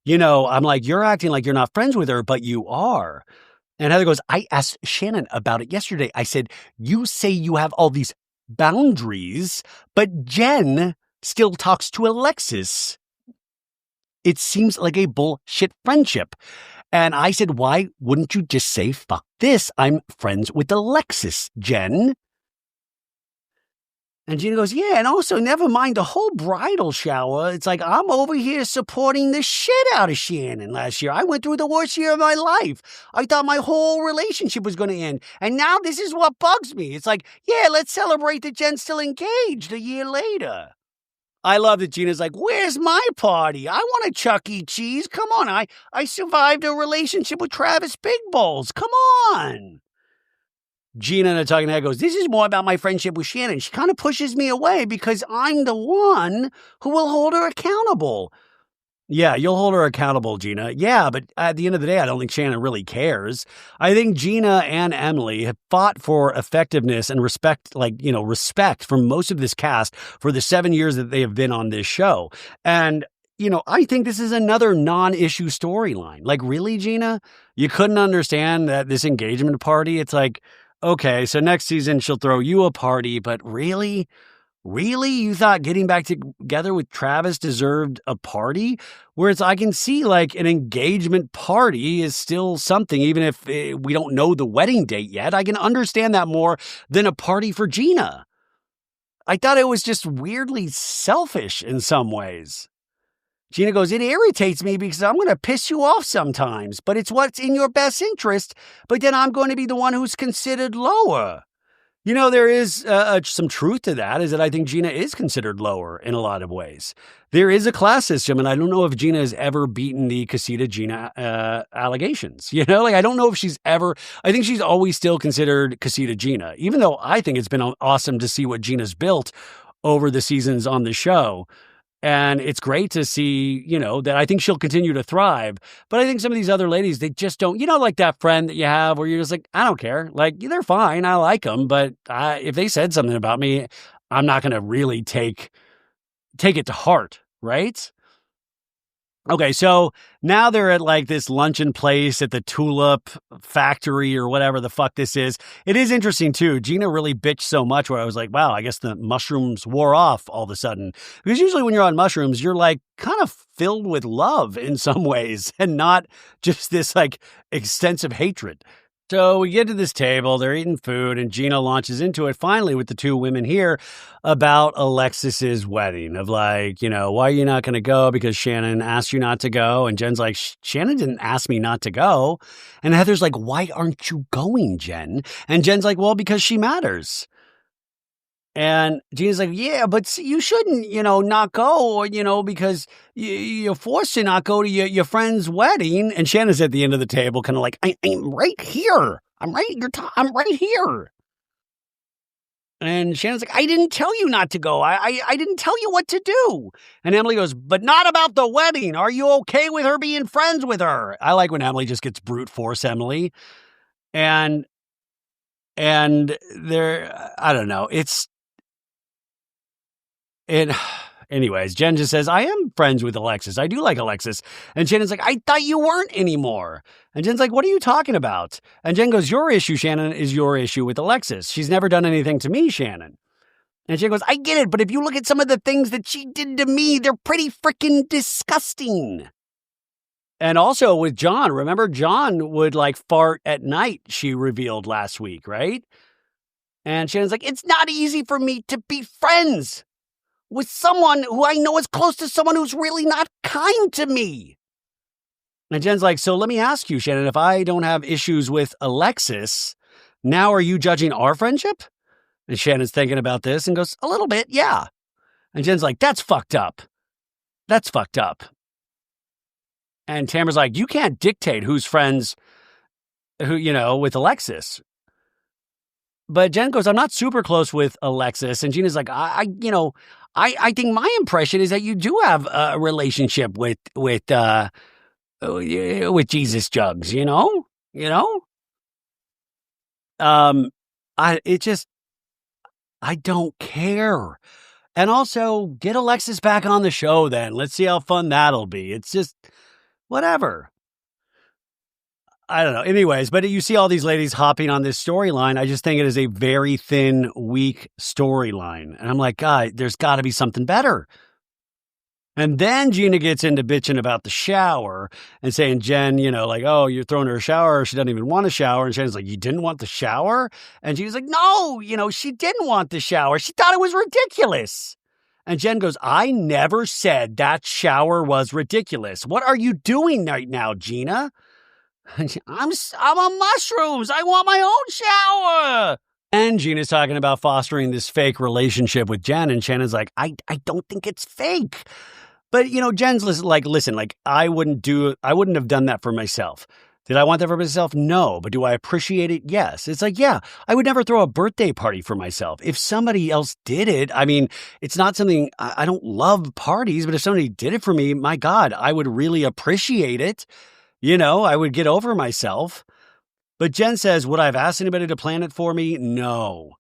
I'm like, you're acting like you're not friends with her, but you are. And Heather goes, I asked Shannon about it yesterday. I said, you say you have all these boundaries, but Jenn still talks to Alexis. It seems like a bullshit friendship. And I said, why wouldn't you just say, fuck this? I'm friends with Alexis, Jenn. And Gina goes, yeah, and also never mind the whole bridal shower. It's like I'm over here supporting the shit out of Shannon last year. I went through the worst year of my life. I thought my whole relationship was going to end. And now this is what bugs me. It's like, yeah, let's celebrate that Jen's still engaged a year later. I love that Gina's like, where's my party? I want a Chuck E. Cheese. Come on, I survived a relationship with Travis Big Balls. Come on. Gina in a talking head goes, this is more about my friendship with Shannon. She kind of pushes me away because I'm the one who will hold her accountable. Yeah, you'll hold her accountable, Gina. Yeah, but at the end of the day, I don't think Shannon really cares. I think Gina and Emily have fought for effectiveness and respect from most of this cast for the 7 years that they have been on this show. And I think this is another non-issue storyline. Like, really, Gina? You couldn't understand that this engagement party? It's like, okay, so next season she'll throw you a party, but really? Really? You thought getting back together with Travis deserved a party? Whereas I can see like an engagement party is still something, even if we don't know the wedding date yet. I can understand that more than a party for Gina. I thought it was just weirdly selfish in some ways. Gina goes, it irritates me because I'm going to piss you off sometimes, but it's what's in your best interest. But then I'm going to be the one who's considered lower. There is some truth to that, is that I think Gina is considered lower in a lot of ways. There is a class system, and I don't know if Gina has ever beaten the Casita Gina allegations. I don't know if she's ever, I think she's always still considered Casita Gina, even though I think it's been awesome to see what Gina's built over the seasons on the show. And it's great to see, that I think she'll continue to thrive. But I think some of these other ladies, they just don't, like that friend that you have where you're just like, I don't care. Like, they're fine. I like them. But if they said something about me, I'm not going to really take it to heart. Right? Okay, so now they're at like this luncheon place at the Tulip Factory or whatever the fuck this is. It is interesting too. Gina really bitched so much where I was like, wow, I guess the mushrooms wore off all of a sudden. Because usually when you're on mushrooms, you're like kind of filled with love in some ways and not just this like extensive hatred. So we get to this table, they're eating food, and Gina launches into it finally with the two women here about Alexis's wedding of like, why are you not going to go? Because Shannon asked you not to go. And Jen's like, Shannon didn't ask me not to go. And Heather's like, why aren't you going, Jenn? And Jen's like, well, because she matters. And Gina's like, yeah, but you shouldn't, not go, because you're forced to not go to your friend's wedding. And Shannon's at the end of the table, kind of like, I'm right here. I'm right here. And Shannon's like, I didn't tell you not to go. I didn't tell you what to do. And Emily goes, but not about the wedding. Are you okay with her being friends with her? I like when Emily just gets brute force Emily. And there, I don't know. Anyways, Jenn just says, I am friends with Alexis. I do like Alexis. And Shannon's like, I thought you weren't anymore. And Jen's like, what are you talking about? And Jenn goes, your issue, Shannon, is your issue with Alexis. She's never done anything to me, Shannon. And Shannon goes, I get it, but if you look at some of the things that she did to me, they're pretty freaking disgusting. And also with John, remember John would like fart at night, she revealed last week, right? And Shannon's like, it's not easy for me to be friends with someone who I know is close to someone who's really not kind to me. And Jen's like, so let me ask you, Shannon, if I don't have issues with Alexis, now are you judging our friendship? And Shannon's thinking about this and goes, a little bit, yeah. And Jen's like, that's fucked up. That's fucked up. And Tamra's like, you can't dictate who's friends, with Alexis. But Jenn goes, I'm not super close with Alexis. And Gina's like, I think my impression is that you do have a relationship with with Jesus jugs, you know? You know? I don't care. And also, get Alexis back on the show then. Let's see how fun that'll be. It's just, whatever. I don't know. Anyways, but you see all these ladies hopping on this storyline. I just think it is a very thin, weak storyline. And I'm like, God, there's got to be something better. And then Gina gets into bitching about the shower and saying, Jen, like, oh, you're throwing her a shower. She doesn't even want a shower. And Shannon's like, you didn't want the shower? And Gina's like, no, she didn't want the shower. She thought it was ridiculous. And Jen goes, I never said that shower was ridiculous. What are you doing right now, Gina? I'm on mushrooms. I want my own shower. And Gina's talking about fostering this fake relationship with Jen. And Shannon's like, I don't think it's fake. But, Jen's like, listen, like, I wouldn't have done that for myself. Did I want that for myself? No. But do I appreciate it? Yes. It's like, yeah, I would never throw a birthday party for myself. If somebody else did it, I mean, it's not something, I don't love parties, but if somebody did it for me, my God, I would really appreciate it. I would get over myself. But Jen says, would I have asked anybody to plan it for me? No.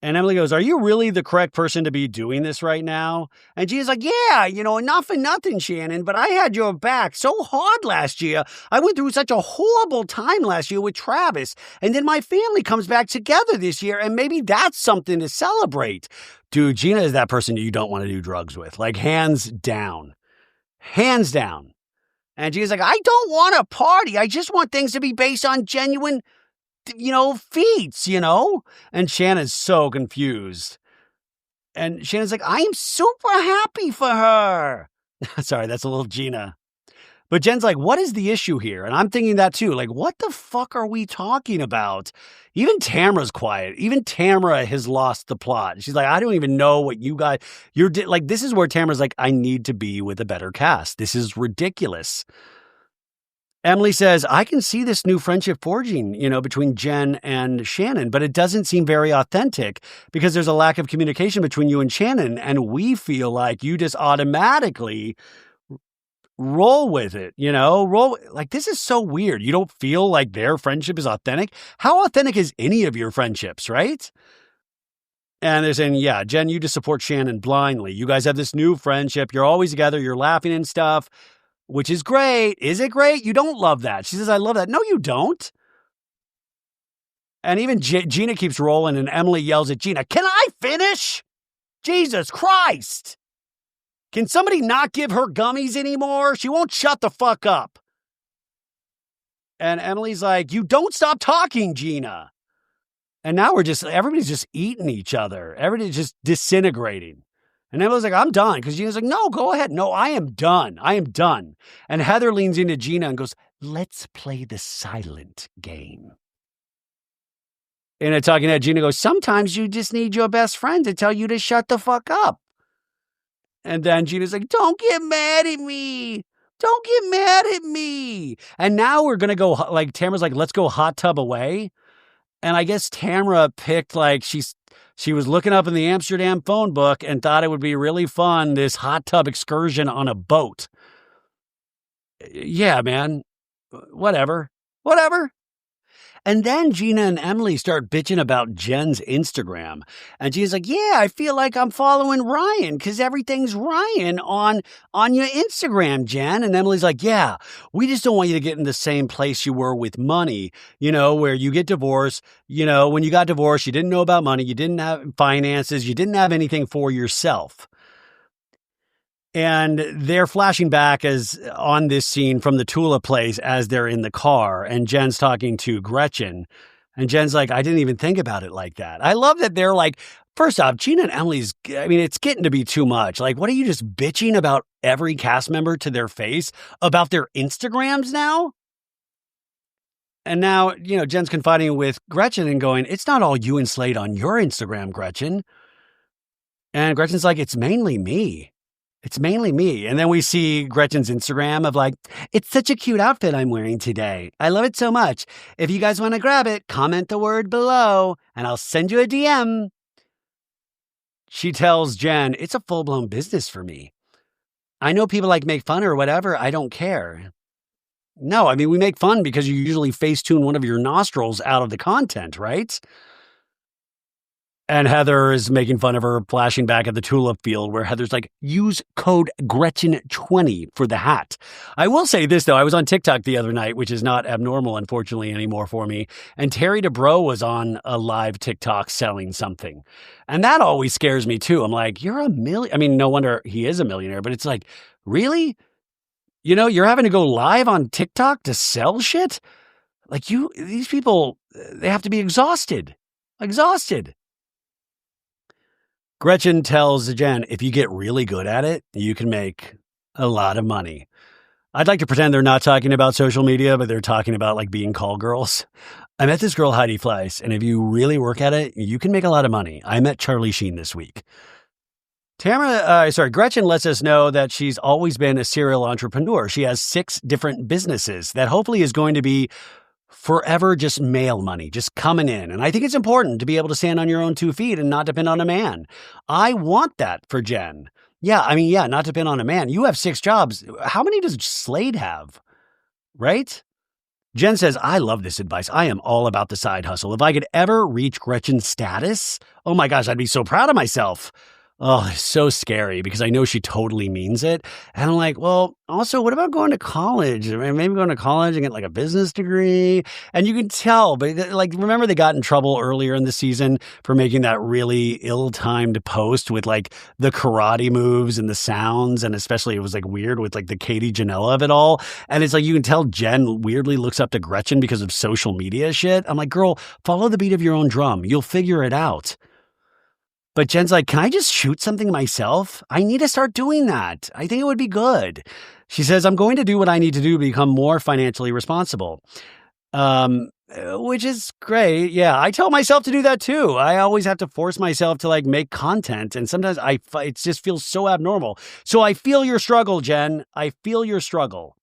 And Emily goes, are you really the correct person to be doing this right now? And Gina's like, yeah, not for nothing, Shannon, but I had your back so hard last year. I went through such a horrible time last year with Travis. And then my family comes back together this year, and maybe that's something to celebrate. Dude, Gina is that person you don't want to do drugs with. Like, hands down. Hands down. And Gina's like, I don't want a party. I just want things to be based on genuine feats, And Shannon's so confused. And Shannon's like, I am super happy for her. Sorry, that's a little Gina. But Jen's like, what is the issue here? And I'm thinking that too. Like, what the fuck are we talking about? Even Tamra's quiet. Even Tamra has lost the plot. She's like, I don't even know what you guys, like, this is where Tamra's like, I need to be with a better cast. This is ridiculous. Emily says, I can see this new friendship forging, between Jen and Shannon, but it doesn't seem very authentic because there's a lack of communication between you and Shannon. And we feel like you just automatically roll with it, like, this is so weird. You don't feel like their friendship is authentic. How authentic is any of your friendships, right? And they're saying, yeah, Jen, you just support Shannon blindly. You guys have this new friendship. You're always together. You're laughing and stuff. Which is great. Is it great? You don't love that. She says, I love that. No, you don't. And even Gina keeps rolling, and Emily yells at Gina, can I finish? Jesus Christ. Can somebody not give her gummies anymore? She won't shut the fuck up. And Emily's like, you don't stop talking, Gina. And now everybody's just eating each other. Everybody's just disintegrating. And Emily's like, I'm done. Because Gina's like, no, go ahead. No, I am done. I am done. And Heather leans into Gina and goes, let's play the silent game. In a talking head, Gina goes, sometimes you just need your best friend to tell you to shut the fuck up. And then Gina's like, don't get mad at me. Don't get mad at me. And now we're going to go, like, Tamra's like, let's go hot tub away. And I guess Tamra picked, like, she was looking up in the Amsterdam phone book and thought it would be really fun, this hot tub excursion on a boat. Yeah, man. Whatever. And then Gina and Emily start bitching about Jen's Instagram. And Gina's like, yeah, I feel like I'm following Ryan because everything's Ryan on your Instagram, Jen. And Emily's like, yeah, we just don't want you to get in the same place you were with money, where you get divorced. When you got divorced, you didn't know about money. You didn't have finances. You didn't have anything for yourself. And they're flashing back as on this scene from the Tula place as they're in the car. And Jen's talking to Gretchen. And Jen's like, I didn't even think about it like that. I love that they're like, first off, Gina and Emily's, it's getting to be too much. Like, what are you just bitching about every cast member to their face about their Instagrams now? And now, Jen's confiding with Gretchen and going, it's not all you and Slade on your Instagram, Gretchen. And Gretchen's like, it's mainly me. It's mainly me. And then we see Gretchen's Instagram of like, it's such a cute outfit I'm wearing today. I love it so much. If you guys want to grab it, comment the word below and I'll send you a DM. She tells Jen, it's a full-blown business for me. I know people like make fun or whatever. I don't care. No, I mean, we make fun because you usually Facetune one of your nostrils out of the content, right? And Heather is making fun of her, flashing back at the tulip field where Heather's like, use code Gretchen20 for the hat. I will say this, though. I was on TikTok the other night, which is not abnormal, unfortunately, anymore for me. And Terry Dubrow was on a live TikTok selling something. And that always scares me, too. I'm like, you're a million. I mean, no wonder he is a millionaire, but it's like, really? You know, you're having to go live on TikTok to sell shit? Like these people, they have to be exhausted. Exhausted. Gretchen tells Jen, if you get really good at it, you can make a lot of money. I'd like to pretend they're not talking about social media, but they're talking about like being call girls. I met this girl, Heidi Fleiss, and if you really work at it, you can make a lot of money. I met Charlie Sheen this week. Gretchen lets us know that she's always been a serial entrepreneur. She has 6 different businesses that hopefully is going to be forever just mail money, just coming in. And I think it's important to be able to stand on your own 2 feet and not depend on a man. I want that for Jen. Not depend on a man. You have 6 jobs. How many does Slade have? Right? Jen says, I love this advice. I am all about the side hustle. If I could ever reach Gretchen's status, oh my gosh, I'd be so proud of myself. Oh, it's so scary because I know she totally means it. And I'm like, well, also, what about going to college? I mean, maybe going to college and get like a business degree. And you can tell, but like, remember they got in trouble earlier in the season for making that really ill-timed post with like the karate moves and the sounds. And especially it was like weird with like the Katie Ginella of it all. And it's like, you can tell Jen weirdly looks up to Gretchen because of social media shit. I'm like, girl, follow the beat of your own drum. You'll figure it out. But Jen's like, can I just shoot something myself? I need to start doing that. I think it would be good. She says, I'm going to do what I need to do to become more financially responsible. Which is great. Yeah, I tell myself to do that too. I always have to force myself to like make content. And sometimes it just feels so abnormal. So I feel your struggle, Jen. I feel your struggle.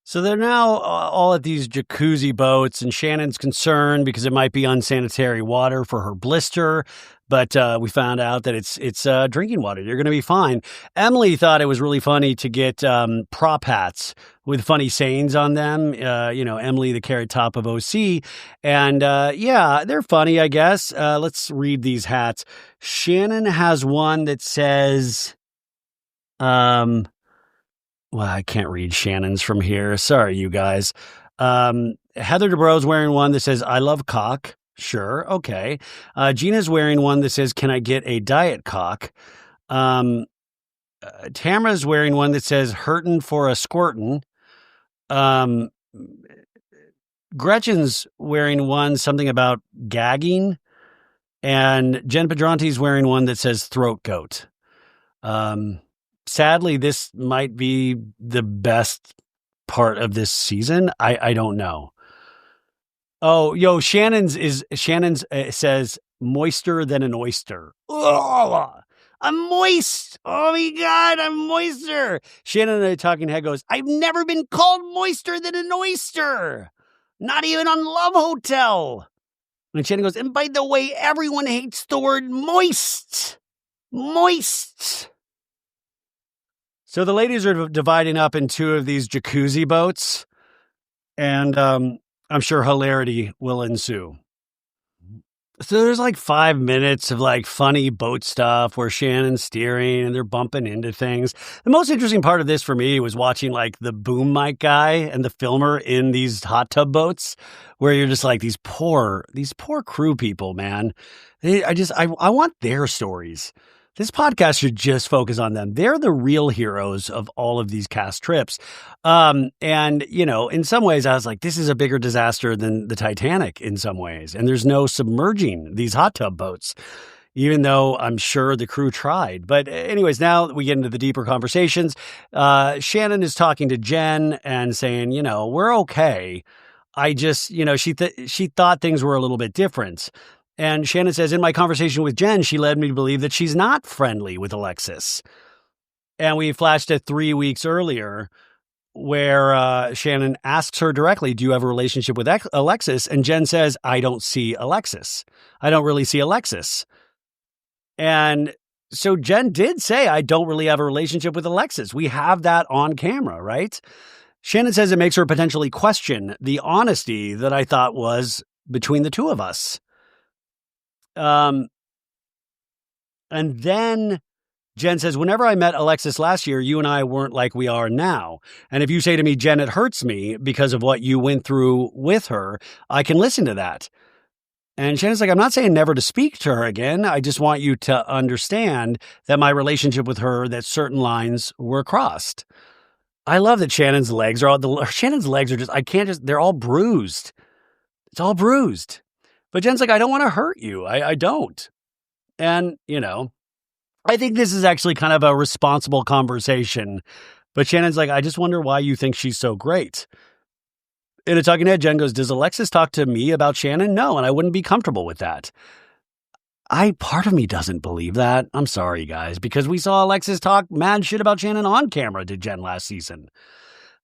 So they're now all at these jacuzzi boats, and Shannon's concerned because it might be unsanitary water for her blister. But we found out that it's drinking water. You're going to be fine. Emily thought it was really funny to get prop hats with funny sayings on them. Emily, the Carrot Top of OC. And they're funny, I guess. Let's read these hats. Shannon has one that says, well, I can't read Shannon's from here. Sorry, you guys. Heather Dubrow's wearing one that says, I love cock. Sure. Okay. Gina's wearing one that says, can I get a diet cock? Tamra's wearing one that says, hurtin' for a squirtin'. Gretchen's wearing one, something about gagging. And Jenn Pedranti's wearing one that says throat goat. Sadly, this might be the best part of this season. I don't know. Oh, Shannon's says moister than an oyster. Oh, I'm moist. Oh my God, I'm moister. Shannon in the talking head goes, I've never been called moister than an oyster. Not even on Love Hotel. And Shannon goes, and by the way, everyone hates the word moist. Moist. So the ladies are dividing up in 2 of these jacuzzi boats, and I'm sure hilarity will ensue. So there's like 5 minutes of like funny boat stuff where Shannon's steering and they're bumping into things. The most interesting part of this for me was watching like the boom mic guy and the filmer in these hot tub boats where you're just like, these poor crew people, man. I want their stories. This podcast should just focus on them. They're the real heroes of all of these cast trips. And, in some ways I was like, this is a bigger disaster than the Titanic in some ways. And there's no submerging these hot tub boats, even though I'm sure the crew tried. But anyways, now we get into the deeper conversations. Shannon is talking to Jen and saying, we're okay. I just, she thought things were a little bit different. And Shannon says, in my conversation with Jen, she led me to believe that she's not friendly with Alexis. And we flashed to 3 weeks earlier where Shannon asks her directly, do you have a relationship with Alexis? And Jen says, I don't see Alexis. I don't really see Alexis. And So Jenn did say, I don't really have a relationship with Alexis. We have that on camera, right? Shannon says it makes her potentially question the honesty that I thought was between the two of us. And then Jenn says, whenever I met Alexis last year, you and I weren't like we are now. And if you say to me, Jenn, it hurts me because of what you went through with her, I can listen to that. And Shannon's like, I'm not saying never to speak to her again. I just want you to understand that my relationship with her, that certain lines were crossed. I love that Shannon's legs are they're all bruised. It's all bruised. But Jenn's like, I don't want to hurt you. I don't. And, I think this is actually kind of a responsible conversation. But Shannon's like, I just wonder why you think she's so great. In a talking head, Jenn goes, does Alexis talk to me about Shannon? No, and I wouldn't be comfortable with that. Part of me doesn't believe that. I'm sorry, guys, because we saw Alexis talk mad shit about Shannon on camera to Jenn last season.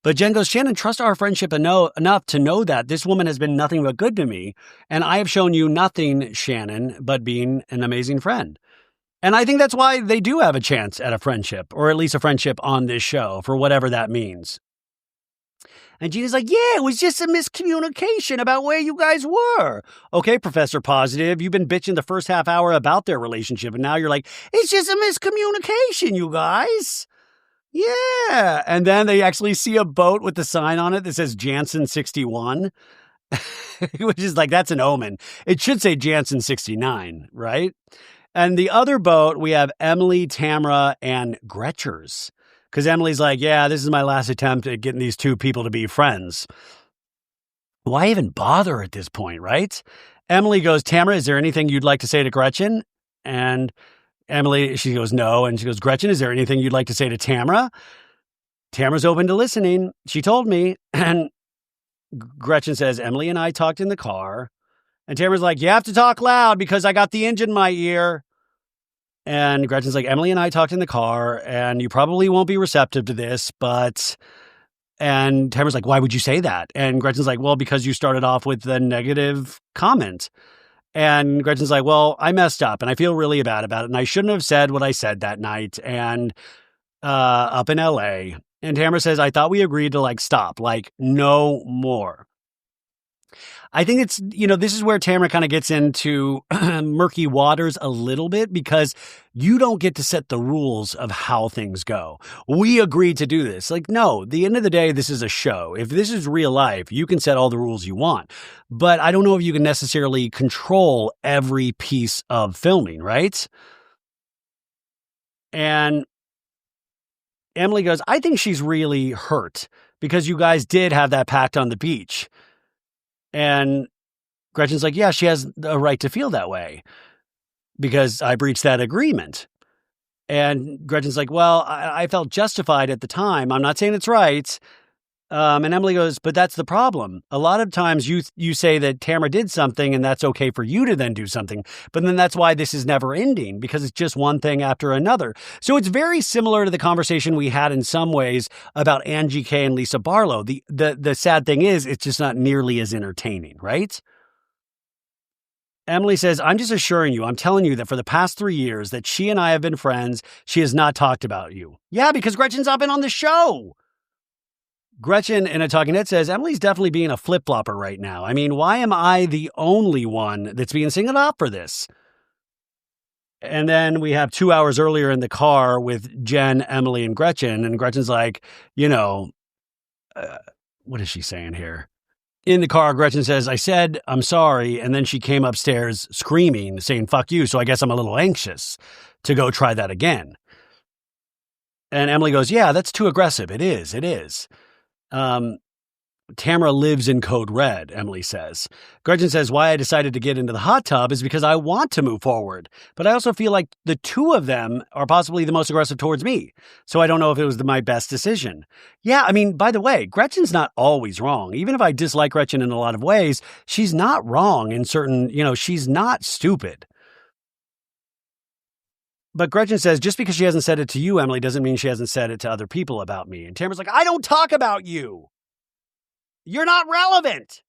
But Jenn goes, Shannon, trust our friendship enough to know that this woman has been nothing but good to me, and I have shown you nothing, Shannon, but being an amazing friend. And I think that's why they do have a chance at a friendship, or at least a friendship on this show, for whatever that means. And Gina's like, yeah, it was just a miscommunication about where you guys were. Okay, Professor Positive, you've been bitching the first half hour about their relationship, and now you're like, it's just a miscommunication, you guys. Yeah. And then they actually see a boat with the sign on it that says Jansen 61, which is like, that's an omen. It should say Jansen 69, right? And the other boat, we have Emily, Tamra, and Gretchers. Because Emily's like, yeah, this is my last attempt at getting these two people to be friends. Why even bother at this point, right? Emily goes, Tamra, is there anything you'd like to say to Gretchen? And Emily, she goes, no. And she goes, Gretchen, is there anything you'd like to say to Tamra? Tamra's open to listening. She told me. And Gretchen says, Emily and I talked in the car. And Tamra's like, you have to talk loud because I got the engine in my ear. And Gretchen's like, Emily and I talked in the car, and you probably won't be receptive to this, but... And Tamra's like, why would you say that? And Gretchen's like, well, because you started off with the negative comment. And Gretchen's like, well, I messed up, and I feel really bad about it, and I shouldn't have said what I said that night, and up in L.A. And Tamra says, I thought we agreed to, stop, no more. I think it's, this is where Tamra kind of gets into murky waters a little bit because you don't get to set the rules of how things go. We agreed to do this. No, at the end of the day, this is a show. If this is real life, you can set all the rules you want. But I don't know if you can necessarily control every piece of filming, right? And Emily goes, I think she's really hurt because you guys did have that pact on the beach. And Gretchen's like, yeah, she has a right to feel that way because I breached that agreement. And Gretchen's like, well, I felt justified at the time. I'm not saying it's right. And Emily goes, but that's the problem. A lot of times you say that Tamra did something and that's okay for you to then do something. But then that's why this is never ending because it's just one thing after another. So it's very similar to the conversation we had in some ways about Angie K and Lisa Barlow. The sad thing is it's just not nearly as entertaining, right? Emily says, I'm just assuring you, I'm telling you that for the past 3 years that she and I have been friends, she has not talked about you. Yeah, because Gretchen's not been on the show. Gretchen in a talking head says, Emily's definitely being a flip-flopper right now. I mean, why am I the only one that's being singled out for this? And then we have 2 hours earlier in the car with Jenn, Emily, and Gretchen. And Gretchen's like, what is she saying here? In the car, Gretchen says, I said, I'm sorry. And then she came upstairs screaming, saying, fuck you. So I guess I'm a little anxious to go try that again. And Emily goes, yeah, that's too aggressive. It is. Tamra lives in Code Red, Emily says. Gretchen says, why I decided to get into the hot tub is because I want to move forward. But I also feel like the two of them are possibly the most aggressive towards me. So I don't know if it was my best decision. Yeah, I mean, by the way, Gretchen's not always wrong. Even if I dislike Gretchen in a lot of ways, she's not wrong in certain, she's not stupid. But Gretchen says, just because she hasn't said it to you, Emily, doesn't mean she hasn't said it to other people about me. And Tamra's like, I don't talk about you. You're not relevant.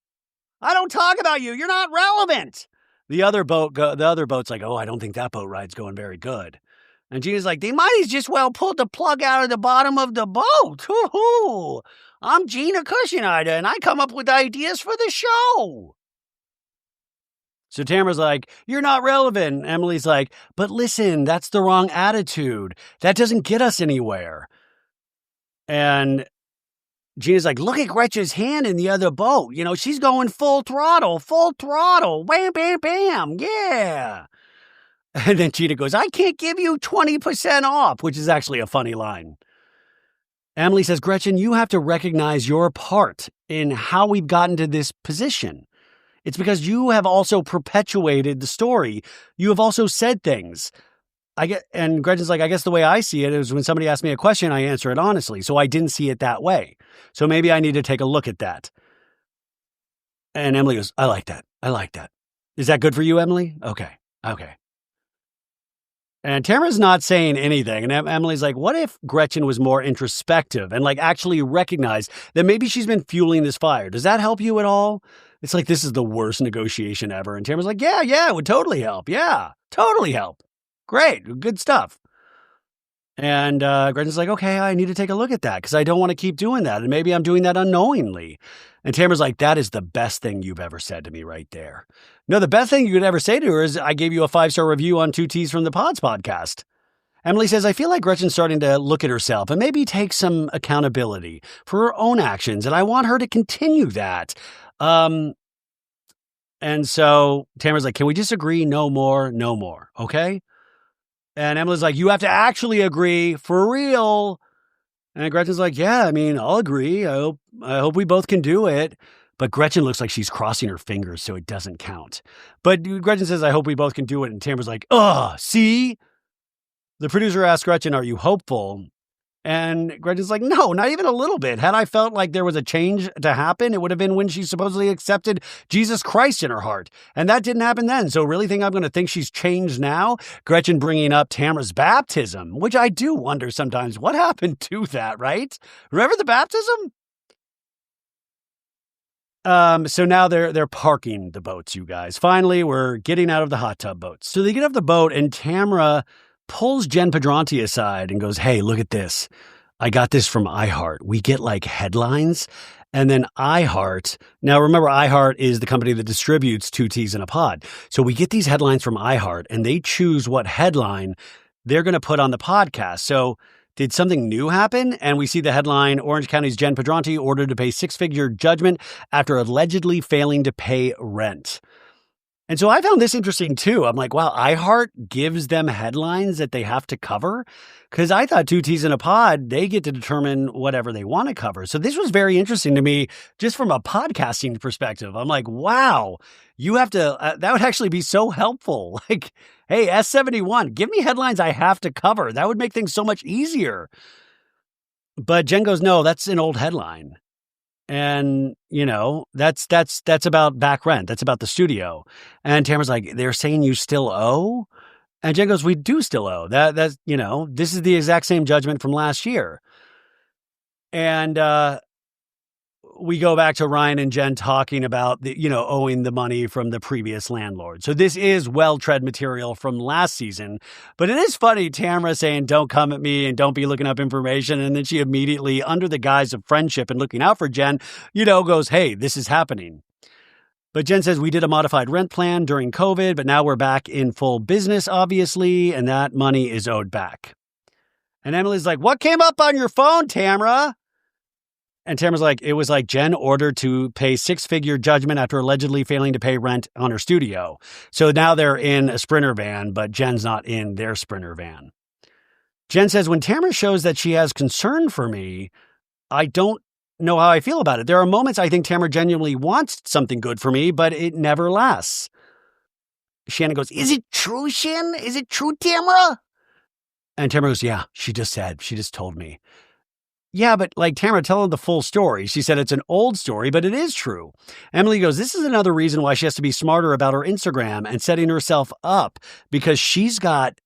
I don't talk about you. You're not relevant. The other boat's like, oh, I don't think that boat ride's going very good. And Gina's like, they might as just well pulled the plug out of the bottom of the boat. Hoo-hoo. I'm Gina Kirschenheiter, and I come up with ideas for the show. So Tamra's like, you're not relevant. Emily's like, but listen, that's the wrong attitude. That doesn't get us anywhere. And Gina's like, look at Gretchen's hand in the other boat. You know, she's going full throttle. Wham, bam, bam. Yeah. And then Gina goes, I can't give you 20% off, which is actually a funny line. Emily says, Gretchen, you have to recognize your part in how we've gotten to this position. It's because you have also perpetuated the story. You have also said things. And Gretchen's like, I guess the way I see it is when somebody asks me a question, I answer it honestly. So I didn't see it that way. So maybe I need to take a look at that. And Emily goes, I like that. Is that good for you, Emily? Okay. And Tamra's not saying anything. And Emily's like, what if Gretchen was more introspective and like actually recognized that maybe she's been fueling this fire? Does that help you at all? It's like, this is the worst negotiation ever. And Tamra's like, yeah, it would totally help. Yeah, totally help. Great. Good stuff. And Gretchen's like, okay, I need to take a look at that because I don't want to keep doing that. And maybe I'm doing that unknowingly. And Tamra's like, that is the best thing you've ever said to me right there. No, the best thing you could ever say to her is I gave you a 5-star review on 2 T's from the Pods podcast. Emily says, I feel like Gretchen's starting to look at herself and maybe take some accountability for her own actions. And I want her to continue that. And so Tamra's like, can we just agree? No more. Okay. And Emily's like, you have to actually agree for real. And Gretchen's like, yeah, I mean, I'll agree. I hope we both can do it. But Gretchen looks like she's crossing her fingers, so it doesn't count. But Gretchen says, I hope we both can do it. And Tamra's like, see? The producer asked Gretchen, are you hopeful? And Gretchen's like, no, not even a little bit. Had I felt like there was a change to happen, it would have been when she supposedly accepted Jesus Christ in her heart. And that didn't happen then. So really think I'm going to think she's changed now? Gretchen bringing up Tamra's baptism, which I do wonder sometimes what happened to that, right? Remember the baptism? So now they're parking the boats, you guys. Finally, we're getting out of the hot tub boats. So they get off the boat and Tamra pulls Jenn Pedranti aside and goes, hey, look at this. I got this from iHeart. We get like headlines and then iHeart. Now remember, iHeart is the company that distributes 2 T's in a pod. So we get these headlines from iHeart and they choose what headline they're going to put on the podcast. So did something new happen? And we see the headline, Orange County's Jenn Pedranti ordered to pay 6-figure judgment after allegedly failing to pay rent. And so I found this interesting too. I'm like, wow, iHeart gives them headlines that they have to cover? Because I thought 2 T's in a pod, they get to determine whatever they want to cover. So this was very interesting to me just from a podcasting perspective. I'm like, wow, you have to, that would actually be so helpful. Like, hey, S71, give me headlines I have to cover. That would make things so much easier. But Jenn goes, no, that's an old headline. And, you know, that's about back rent. That's about the studio. And Tamra's like, they're saying you still owe? And Jenn goes, we do still owe. That's, you know, this is the exact same judgment from last year. And we go back to Ryan and Jenn talking about the, you know, owing the money from the previous landlord. So this is well-tread material from last season. But it is funny, Tamra saying, don't come at me and don't be looking up information. And then she immediately, under the guise of friendship and looking out for Jenn, you know, goes, hey, this is happening. But Jenn says, we did a modified rent plan during COVID, but now we're back in full business, obviously, and that money is owed back. And Emily's like, what came up on your phone, Tamra? And Tamra's like, it was like Jenn ordered to pay 6-figure judgment after allegedly failing to pay rent on her studio. So now they're in a Sprinter van, but Jenn's not in their Sprinter van. Jenn says, when Tamra shows that she has concern for me, I don't know how I feel about it. There are moments I think Tamra genuinely wants something good for me, but it never lasts. Shannon goes, is it true, Shannon? Is it true, Tamra? And Tamra goes, yeah, she just told me. Yeah, but like Tamra, tell her the full story. She said it's an old story, but it is true. Emily goes, this is another reason why she has to be smarter about her Instagram and setting herself up because she's got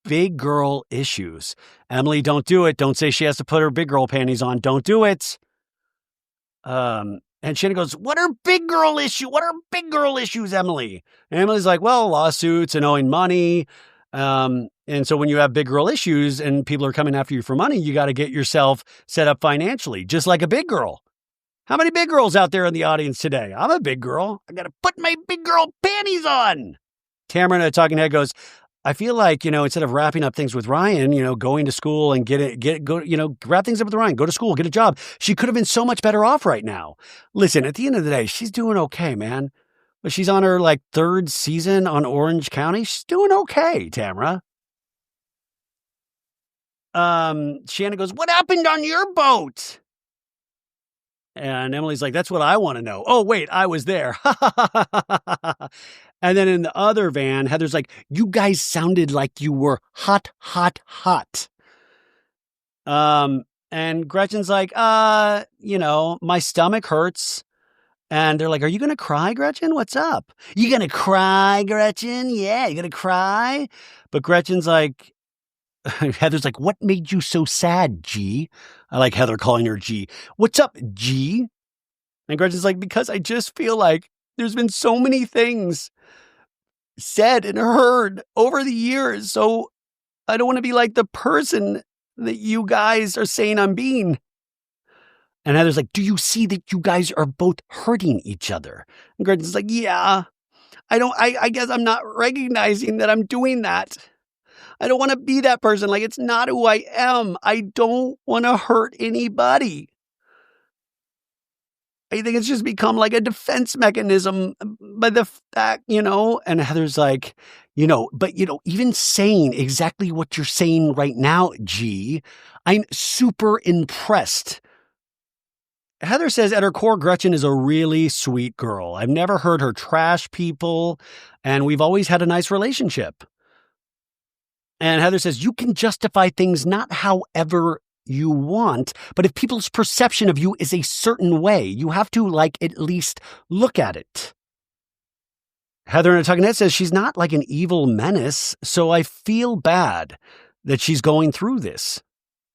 big girl issues. Emily, don't do it. Don't say she has to put her big girl panties on. Don't do it. And Shannon goes, what are big girl issues? What are big girl issues, Emily? And Emily's like, well, lawsuits and owing money. And And so when you have big girl issues and people are coming after you for money, you got to get yourself set up financially, just like a big girl. How many big girls out there in the audience today? I'm a big girl. I got to put my big girl panties on. Tamra in a talking head goes, I feel like, instead of wrapping up things with Ryan, going to school and wrap things up with Ryan, go to school, get a job. She could have been so much better off right now. Listen, at the end of the day, she's doing okay, man. But she's on her third season on Orange County. She's doing okay, Tamra. Shannon goes, what happened on your boat? And Emily's like, that's what I want to know. Oh, wait, I was there. And then in the other van, Heather's like, you guys sounded like you were hot, hot, hot. And Gretchen's like, my stomach hurts. And they're like, are you going to cry, Gretchen? What's up? You going to cry, Gretchen? Yeah, you going to cry? But Gretchen's like, Heather's like, what made you so sad, G? I like Heather calling her G. What's up, G? And Gretchen's like, because I just feel like there's been so many things said and heard over the years. So I don't want to be like the person that you guys are saying I'm being. And Heather's like, do you see that you guys are both hurting each other? And Gretchen's like, yeah, I guess I'm not recognizing that I'm doing that. I don't want to be that person. It's not who I am. I don't want to hurt anybody. I think it's just become like a defense mechanism by the fact, and Heather's like, but even saying exactly what you're saying right now, G, I'm super impressed. Heather says at her core, Gretchen is a really sweet girl. I've never heard her trash people, and we've always had a nice relationship. And Heather says, you can justify things not however you want, but if people's perception of you is a certain way, you have to, at least look at it. Heather in a talking head says she's not like an evil menace, so I feel bad that she's going through this.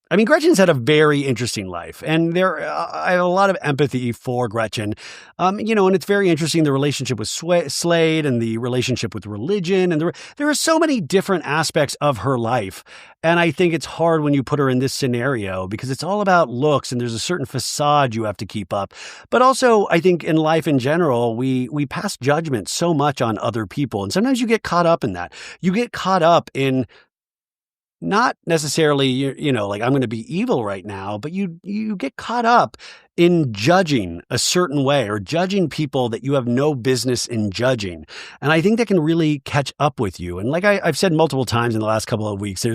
I mean, Gretchen's had a very interesting life, and I have a lot of empathy for Gretchen. And it's very interesting, the relationship with Slade and the relationship with religion, and there are so many different aspects of her life. And I think it's hard when you put her in this scenario because it's all about looks, and there's a certain facade you have to keep up. But also, I think in life in general, we pass judgment so much on other people, and sometimes you get caught up in that. You get caught up in not necessarily, I'm going to be evil right now, but you get caught up in judging a certain way or judging people that you have no business in judging. And I think that can really catch up with you. And like I've said multiple times in the last couple of weeks,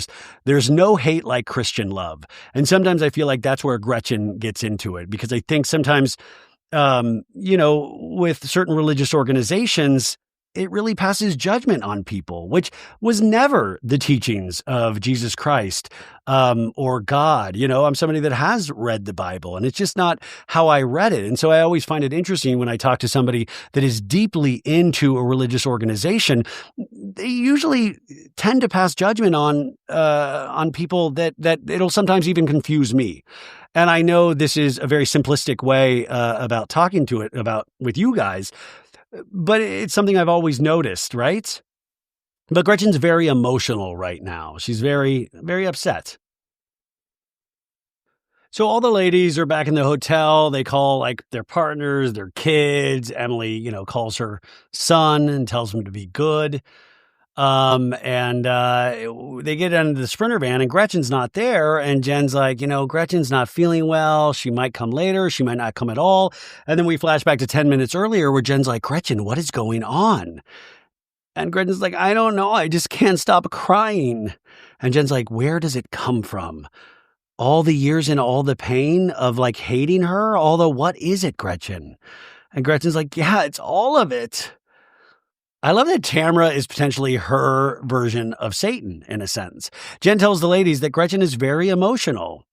there's no hate like Christian love. And sometimes I feel like that's where Gretchen gets into it, because I think sometimes, with certain religious organizations, it really passes judgment on people, which was never the teachings of Jesus Christ or God. I'm somebody that has read the Bible, and it's just not how I read it. And so I always find it interesting when I talk to somebody that is deeply into a religious organization. They usually tend to pass judgment on people that it'll sometimes even confuse me. And I know this is a very simplistic way about talking with you guys, but it's something I've always noticed, right? But Gretchen's very emotional right now. She's very, very upset. So all the ladies are back in the hotel. They call their partners, their kids. Emily, calls her son and tells him to be good. And they get into the Sprinter van and Gretchen's not there. And Jen's like, Gretchen's not feeling well. She might come later. She might not come at all. And then we flash back to 10 minutes earlier where Jen's like, Gretchen, what is going on? And Gretchen's like, I don't know. I just can't stop crying. And Jen's like, where does it come from? All the years and all the pain of hating her? Although, what is it, Gretchen? And Gretchen's like, yeah, it's all of it. I love that Tamra is potentially her version of Satan, in a sense. Jen tells the ladies that Gretchen is very emotional.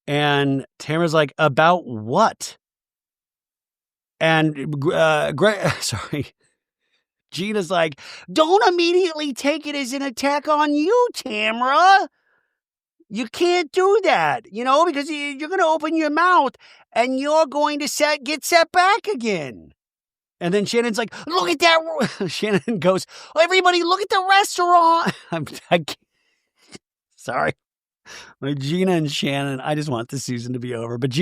And Tamra's like, about what? And Gina's like, don't immediately take it as an attack on you, Tamra. You can't do that, because you're going to open your mouth and you're going to get set back again. And then Shannon's like, look at that. Shannon goes, everybody, look at the restaurant. Sorry. Gina and Shannon, I just want this season to be over. But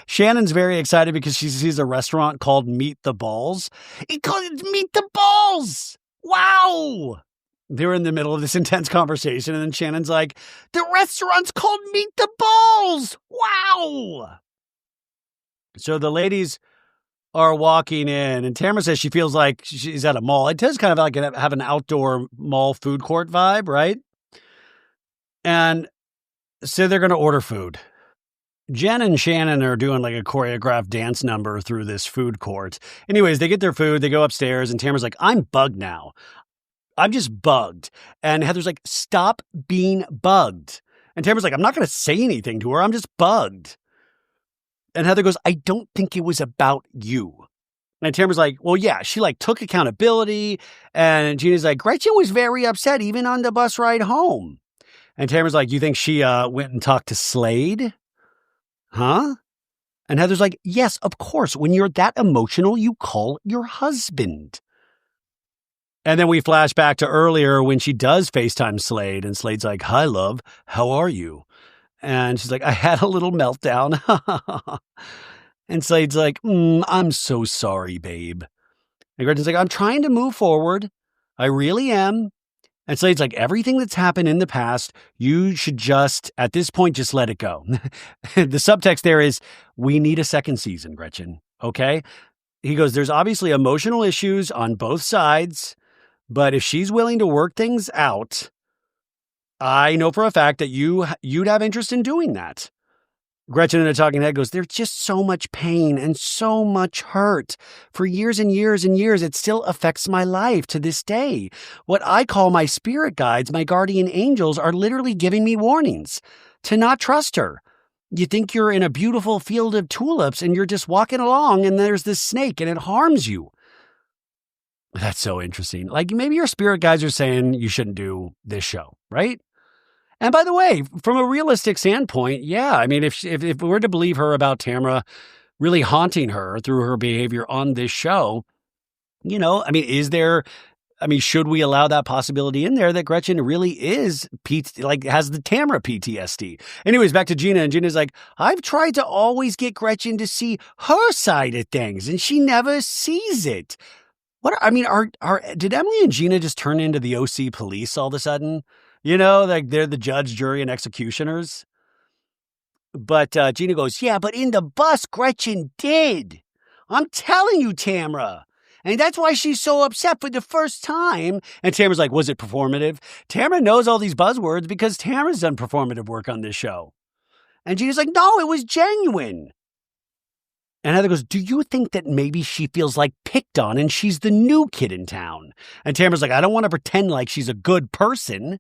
Shannon's very excited because she sees a restaurant called Meet the Balls. It called Meet the Balls! Wow! They're in the middle of this intense conversation, and then Shannon's like, the restaurant's called Meet the Balls! Wow! So the ladies are walking in, and Tamra says she feels like she's at a mall. It does kind of like have an outdoor mall food court vibe, right? And so they're going to order food. Jen and Shannon are doing like a choreographed dance number through this food court. Anyways, they get their food, they go upstairs, and Tamra's like, I'm bugged now. I'm just bugged. And Heather's like, stop being bugged. And Tamra's like, I'm not going to say anything to her. I'm just bugged. And Heather goes, I don't think it was about you. And Tamra's like, well, yeah, she like took accountability. And Gina's like, Gretchen was very upset even on the bus ride home. And Tamra's like, you think she went and talked to Slade? Huh? And Heather's like, yes, of course. When you're that emotional, you call your husband. And then we flash back to earlier when she does FaceTime Slade. And Slade's like, hi, love. How are you? And she's like, I had a little meltdown. And Slade's like, I'm so sorry, babe. And Gretchen's like, I'm trying to move forward. I really am. And Slade's like, everything that's happened in the past, you should just, at this point, just let it go. The subtext there is, we need a second season, Gretchen. Okay? He goes, there's obviously emotional issues on both sides, but if she's willing to work things out, I know for a fact that you'd have interest in doing that. Gretchen in a talking head goes, there's just so much pain and so much hurt. For years and years and years, it still affects my life to this day. What I call my spirit guides, my guardian angels, are literally giving me warnings to not trust her. You think you're in a beautiful field of tulips and you're just walking along and there's this snake and it harms you. That's so interesting. Like maybe your spirit guides are saying you shouldn't do this show, right? And by the way, from a realistic standpoint, yeah, I mean, if we're to believe her about Tamra really haunting her through her behavior on this show, you know, I mean, should we allow that possibility in there that Gretchen really is, has the Tamra PTSD? Anyways, back to Gina, and Gina's like, I've tried to always get Gretchen to see her side of things, and she never sees it. Did Emily and Gina just turn into the OC police all of a sudden? You know, like they're the judge, jury, and executioners. But Gina goes, yeah, but in the bus, Gretchen did. I'm telling you, Tamra. And that's why she's so upset for the first time. And Tamra's like, was it performative? Tamra knows all these buzzwords because Tamra's done performative work on this show. And Gina's like, no, it was genuine. And Heather goes, do you think that maybe she feels like picked on and she's the new kid in town? And Tamra's like, I don't want to pretend like she's a good person.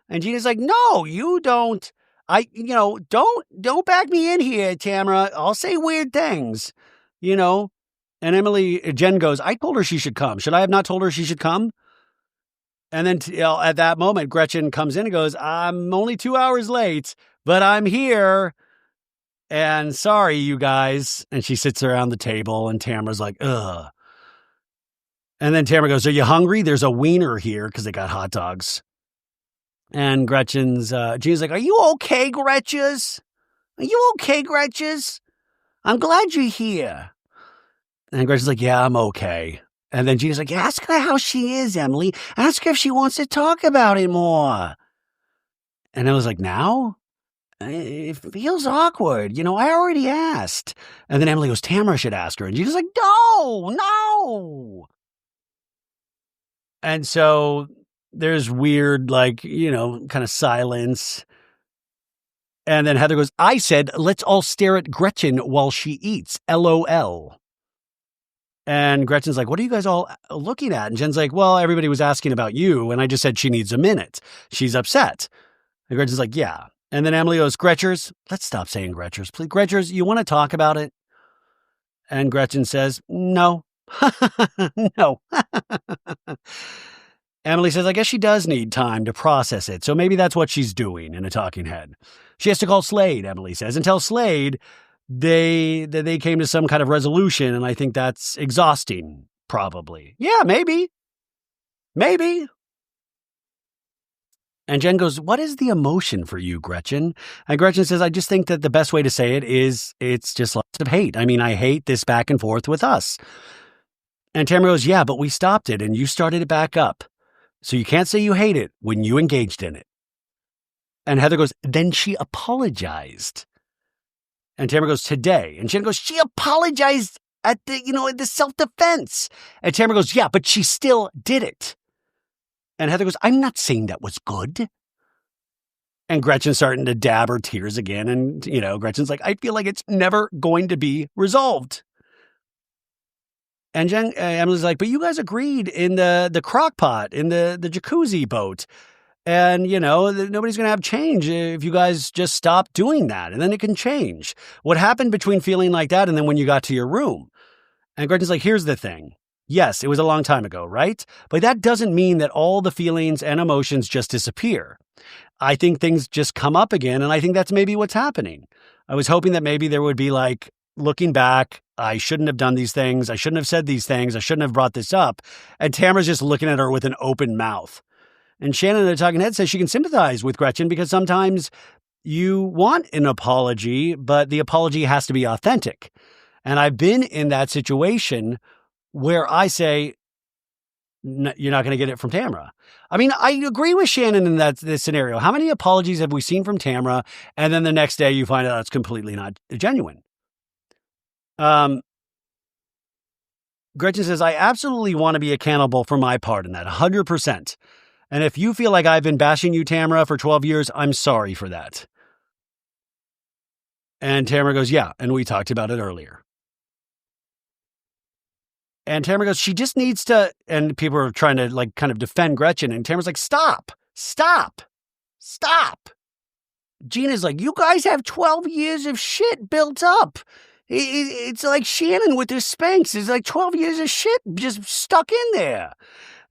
And Gina's like, no, you don't. Don't back me in here, Tamra. I'll say weird things, you know. And Jen goes, I told her she should come. Should I have not told her she should come? And then at that moment, Gretchen comes in and goes, I'm only 2 hours late, but I'm here. And sorry, you guys. And she sits around the table and Tamra's like, ugh. And then Tamra goes, are you hungry? There's a wiener here because they got hot dogs. And Gina's like, are you okay, Gretches? Are you okay, Gretches? I'm glad you're here. And Gretchen's like, yeah, I'm okay. And then Gina's like, ask her how she is, Emily. Ask her if she wants to talk about it more. And I was like, now? It feels awkward. You know, I already asked. And then Emily goes, Tamra should ask her. And Gina's like, no. And so there's weird, kind of silence. And then Heather goes, I said, let's all stare at Gretchen while she eats. LOL. And Gretchen's like, what are you guys all looking at? And Jen's like, well, everybody was asking about you. And I just said she needs a minute. She's upset. And Gretchen's like, yeah. And then Emily goes, Gretchers, let's stop saying Gretchers. Please, Gretchers, you want to talk about it? And Gretchen says, no. No. Emily says, I guess she does need time to process it. So maybe that's what she's doing in a talking head. She has to call Slade, Emily says, and tell Slade they came to some kind of resolution. And I think that's exhausting, probably. Yeah, maybe. And Jenn goes, what is the emotion for you, Gretchen? And Gretchen says, I just think that the best way to say it is it's just lots of hate. I mean, I hate this back and forth with us. And Tamra goes, yeah, but we stopped it and you started it back up. So you can't say you hate it when you engaged in it. And Heather goes, then she apologized. And Tamra goes, today. And Jenn goes, she apologized at the self-defense. And Tamra goes, yeah, but she still did it. And Heather goes, I'm not saying that was good. And Gretchen's starting to dab her tears again. And, Gretchen's like, I feel like it's never going to be resolved. And Emily's like, but you guys agreed in the crock pot, in the jacuzzi boat. And, nobody's going to have change if you guys just stop doing that. And then it can change. What happened between feeling like that and then when you got to your room? And Gretchen's like, here's the thing. Yes, it was a long time ago, right? But that doesn't mean that all the feelings and emotions just disappear. I think things just come up again, and I think that's maybe what's happening. I was hoping that maybe there would be like, looking back, I shouldn't have done these things. I shouldn't have said these things. I shouldn't have brought this up. And Tamra's just looking at her with an open mouth. And Shannon, the talking head, says she can sympathize with Gretchen because sometimes you want an apology, but the apology has to be authentic. And I've been in that situation where I say, you're not going to get it from Tamra. I mean, I agree with Shannon in this scenario. How many apologies have we seen from Tamra? And then the next day you find out it's completely not genuine. Gretchen says, I absolutely want to be accountable for my part in that, 100%. And if you feel like I've been bashing you, Tamra, for 12 years, I'm sorry for that. And Tamra goes, yeah, and we talked about it earlier. And Tamra goes, she just needs to, and people are trying to kind of defend Gretchen. And Tamra's like, stop. Gina's like, you guys have 12 years of shit built up. It's like Shannon with her Spanx. It's like 12 years of shit just stuck in there.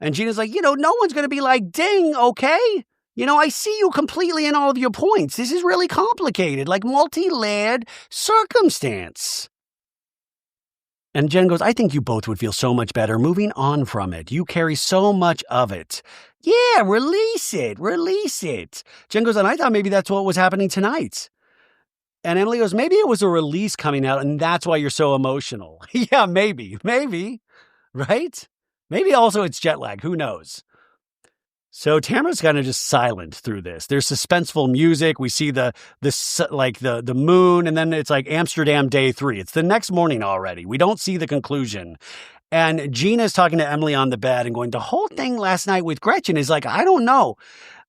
And Gina's like, no one's going to be like, ding, okay? I see you completely in all of your points. This is really complicated, like multi-layered circumstance. And Jenn goes, I think you both would feel so much better moving on from it. You carry so much of it. Yeah, release it. Jenn goes, and I thought maybe that's what was happening tonight. And Emily goes, maybe it was a release coming out, and that's why you're so emotional. Yeah, maybe, right? Maybe also it's jet lag. Who knows? So Tamra's kind of just silent through this. There's suspenseful music. We see the moon, and then it's like Amsterdam day 3. It's the next morning already. We don't see the conclusion. And Gina's talking to Emily on the bed and going, the whole thing last night with Gretchen is like, I don't know.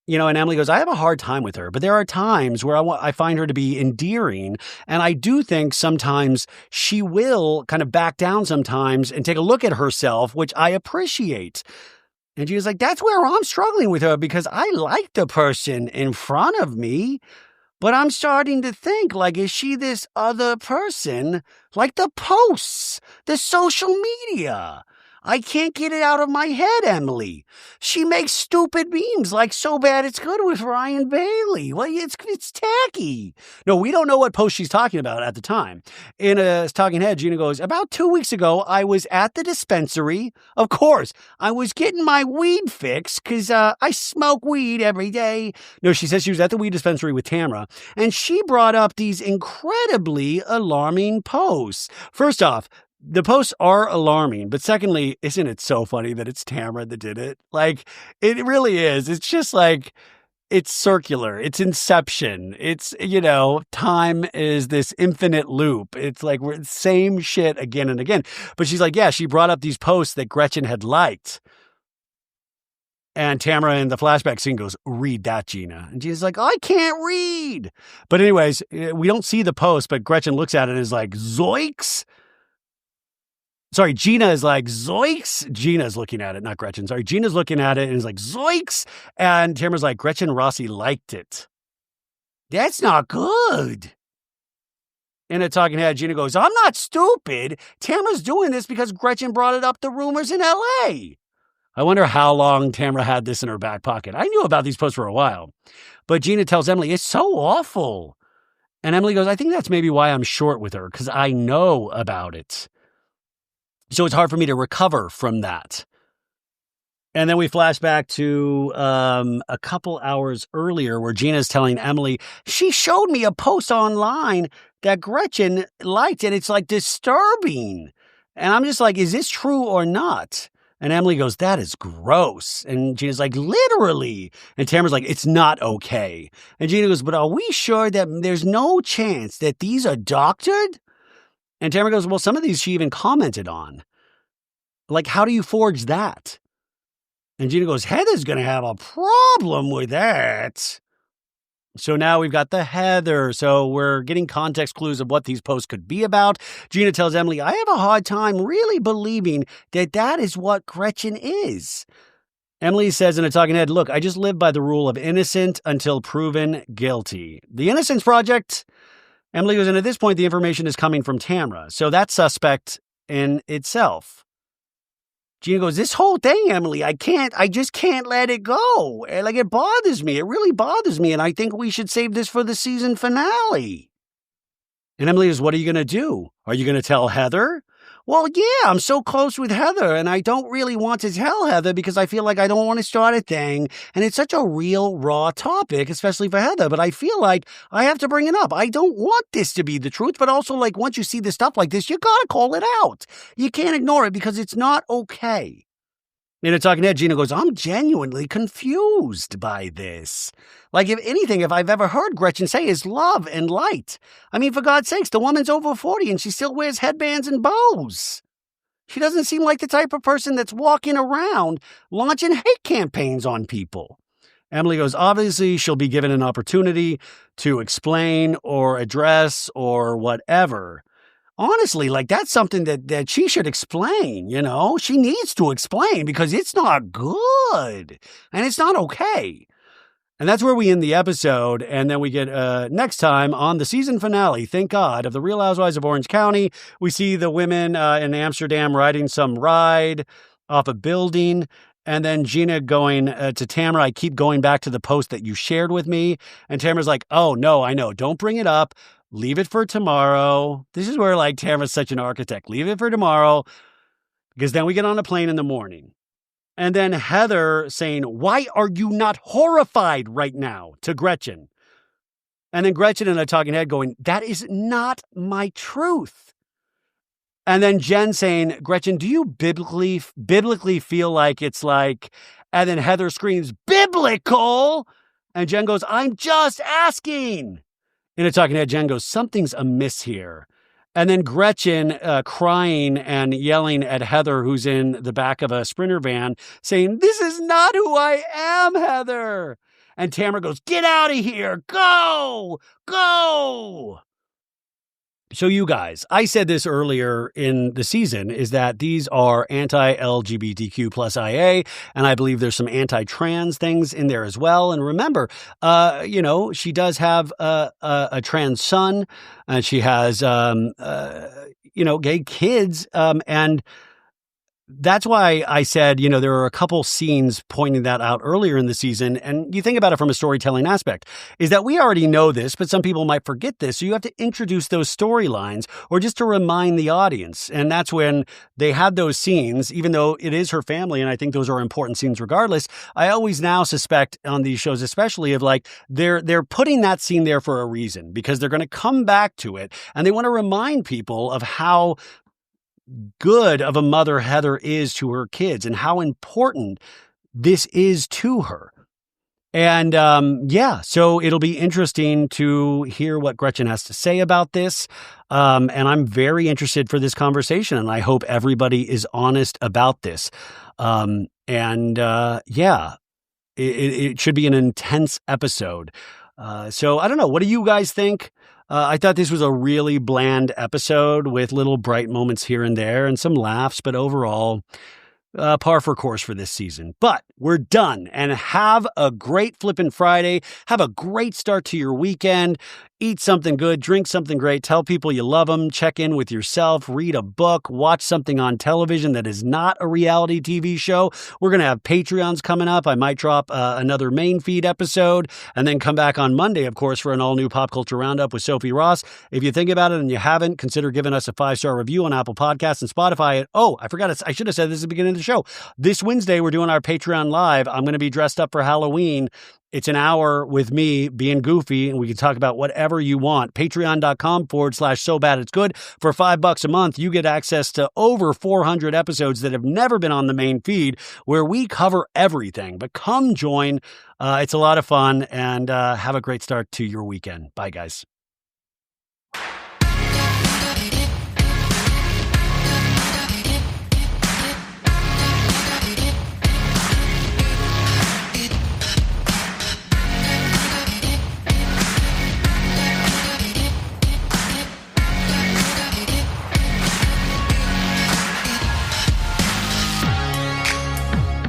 And Emily goes, I have a hard time with her, but there are times where I find her to be endearing. And I do think sometimes she will kind of back down sometimes and take a look at herself, which I appreciate. And she was like, that's where I'm struggling with her because I like the person in front of me, but I'm starting to think, is she this other person? Like the posts, the social media. I can't get it out of my head, Emily. She makes stupid memes like So Bad It's Good with Ryan Bailey. Well, it's tacky. No, we don't know what post she's talking about at the time. In a talking head, Gina goes, about 2 weeks ago, I was at the dispensary. Of course, I was getting my weed fix because I smoke weed every day. No, she says she was at the weed dispensary with Tamra, and she brought up these incredibly alarming posts. First off, the posts are alarming, but secondly, isn't it so funny that it's Tamra that did it? It really is. It's just it's circular. It's Inception. It's, time is this infinite loop. It's like we're same shit again and again. But she's like, yeah, she brought up these posts that Gretchen had liked. And Tamra in the flashback scene goes, read that, Gina. And Gina's like, I can't read. But anyways, we don't see the post, but Gretchen looks at it and is like, zoinks. Sorry, Gina is like, zoinks. Gina's looking at it, not Gretchen. Sorry, Gina's looking at it and is like, zoinks. And Tamra's like, Gretchen Rossi liked it. That's not good. In a talking head, Gina goes, I'm not stupid. Tamra's doing this because Gretchen brought it up the rumors in L.A. I wonder how long Tamra had this in her back pocket. I knew about these posts for a while. But Gina tells Emily, it's so awful. And Emily goes, I think that's maybe why I'm short with her, because I know about it. So it's hard for me to recover from that. And then we flash back to a couple hours earlier where Gina's telling Emily, she showed me a post online that Gretchen liked, and it's like disturbing. And I'm just like, is this true or not? And Emily goes, that is gross. And Gina's like, literally. And Tamra's like, it's not okay. And Gina goes, but are we sure that there's no chance that these are doctored? And Tamra goes, well, some of these she even commented on. Like, how do you forge that? And Gina goes, Heather's going to have a problem with that. So now we've got the Heather. So we're getting context clues of what these posts could be about. Gina tells Emily, I have a hard time really believing that that is what Gretchen is. Emily says in a talking head, look, I just live by the rule of innocent until proven guilty. The Innocence Project, Emily goes, and at this point, the information is coming from Tamra. So that's suspect in itself. Gina goes, this whole thing, Emily, I just can't let it go. Like, it bothers me. It really bothers me. And I think we should save this for the season finale. And Emily goes, what are you going to do? Are you going to tell Heather? Well, yeah, I'm so close with Heather, and I don't really want to tell Heather because I feel like I don't want to start a thing. And it's such a real, raw topic, especially for Heather. But I feel like I have to bring it up. I don't want this to be the truth, but also, like, once you see this stuff like this, you got to call it out. You can't ignore it because it's not okay. In a talking head, Gina goes, I'm genuinely confused by this. Like, if anything, if I've ever heard Gretchen say is love and light. I mean, for God's sakes, the woman's over 40 and she still wears headbands and bows. She doesn't seem like the type of person that's walking around launching hate campaigns on people. Emily goes, obviously, she'll be given an opportunity to explain or address or whatever. Honestly, like, that's something that she should explain, you know? She needs to explain because it's not good and it's not okay. And that's where we end the episode. And then we get next time on the season finale, thank God, of The Real Housewives of Orange County. We see the women in Amsterdam riding some ride off a building. And then Gina going to Tamra, I keep going back to the post that you shared with me. And Tamra's like, oh, no, I know. Don't bring it up. Leave it for tomorrow. This is where, like, Tamra's such an architect. Leave it for tomorrow, because then we get on a plane in the morning. And then Heather saying, why are you not horrified right now, to Gretchen? And then Gretchen in a talking head going, that is not my truth. And then Jen saying, Gretchen, do you biblically feel like it's like, and then Heather screams, biblical. And Jen goes, I'm just asking. In a talking head, Jen goes, something's amiss here. And then Gretchen crying and yelling at Heather, who's in the back of a Sprinter van, saying, this is not who I am, Heather. And Tamra goes, get out of here. Go, go. So you guys, I said this earlier in the season, is that these are anti-LGBTQ plus IA, and I believe there's some anti-trans things in there as well. And remember, she does have a trans son, and she has, gay kids, and that's why I said, there are a couple scenes pointing that out earlier in the season. And you think about it from a storytelling aspect, is that we already know this, but some people might forget this. So you have to introduce those storylines or just to remind the audience. And that's when they had those scenes, even though it is her family. And I think those are important scenes regardless. I always now suspect on these shows, especially of like, they're putting that scene there for a reason, because they're going to come back to it. And they want to remind people of how good of a mother Heather is to her kids and how important this is to her. And so it'll be interesting to hear what Gretchen has to say about this. And I'm very interested for this conversation, and I hope everybody is honest about this. It should be an intense episode. So I don't know. What do you guys think? I thought this was a really bland episode with little bright moments here and there and some laughs, but overall, par for course for this season. But we're done, and have a great flippin' Friday. Have a great start to your weekend. Eat something good, drink something great, tell people you love them, check in with yourself, read a book, watch something on television that is not a reality TV show. We're going to have Patreons coming up. I might drop another main feed episode and then come back on Monday, of course, for an all-new Pop Culture Roundup with Sophie Ross. If you think about it and you haven't, consider giving us a 5-star review on Apple Podcasts and Spotify. Oh, I forgot. I should have said this at the beginning of the show. This Wednesday, we're doing our Patreon Live. I'm going to be dressed up for Halloween. It's an hour with me being goofy, and we can talk about whatever you want. Patreon.com/so bad it's good. For $5 a month, you get access to over 400 episodes that have never been on the main feed, where we cover everything. But come join. It's a lot of fun, and have a great start to your weekend. Bye, guys.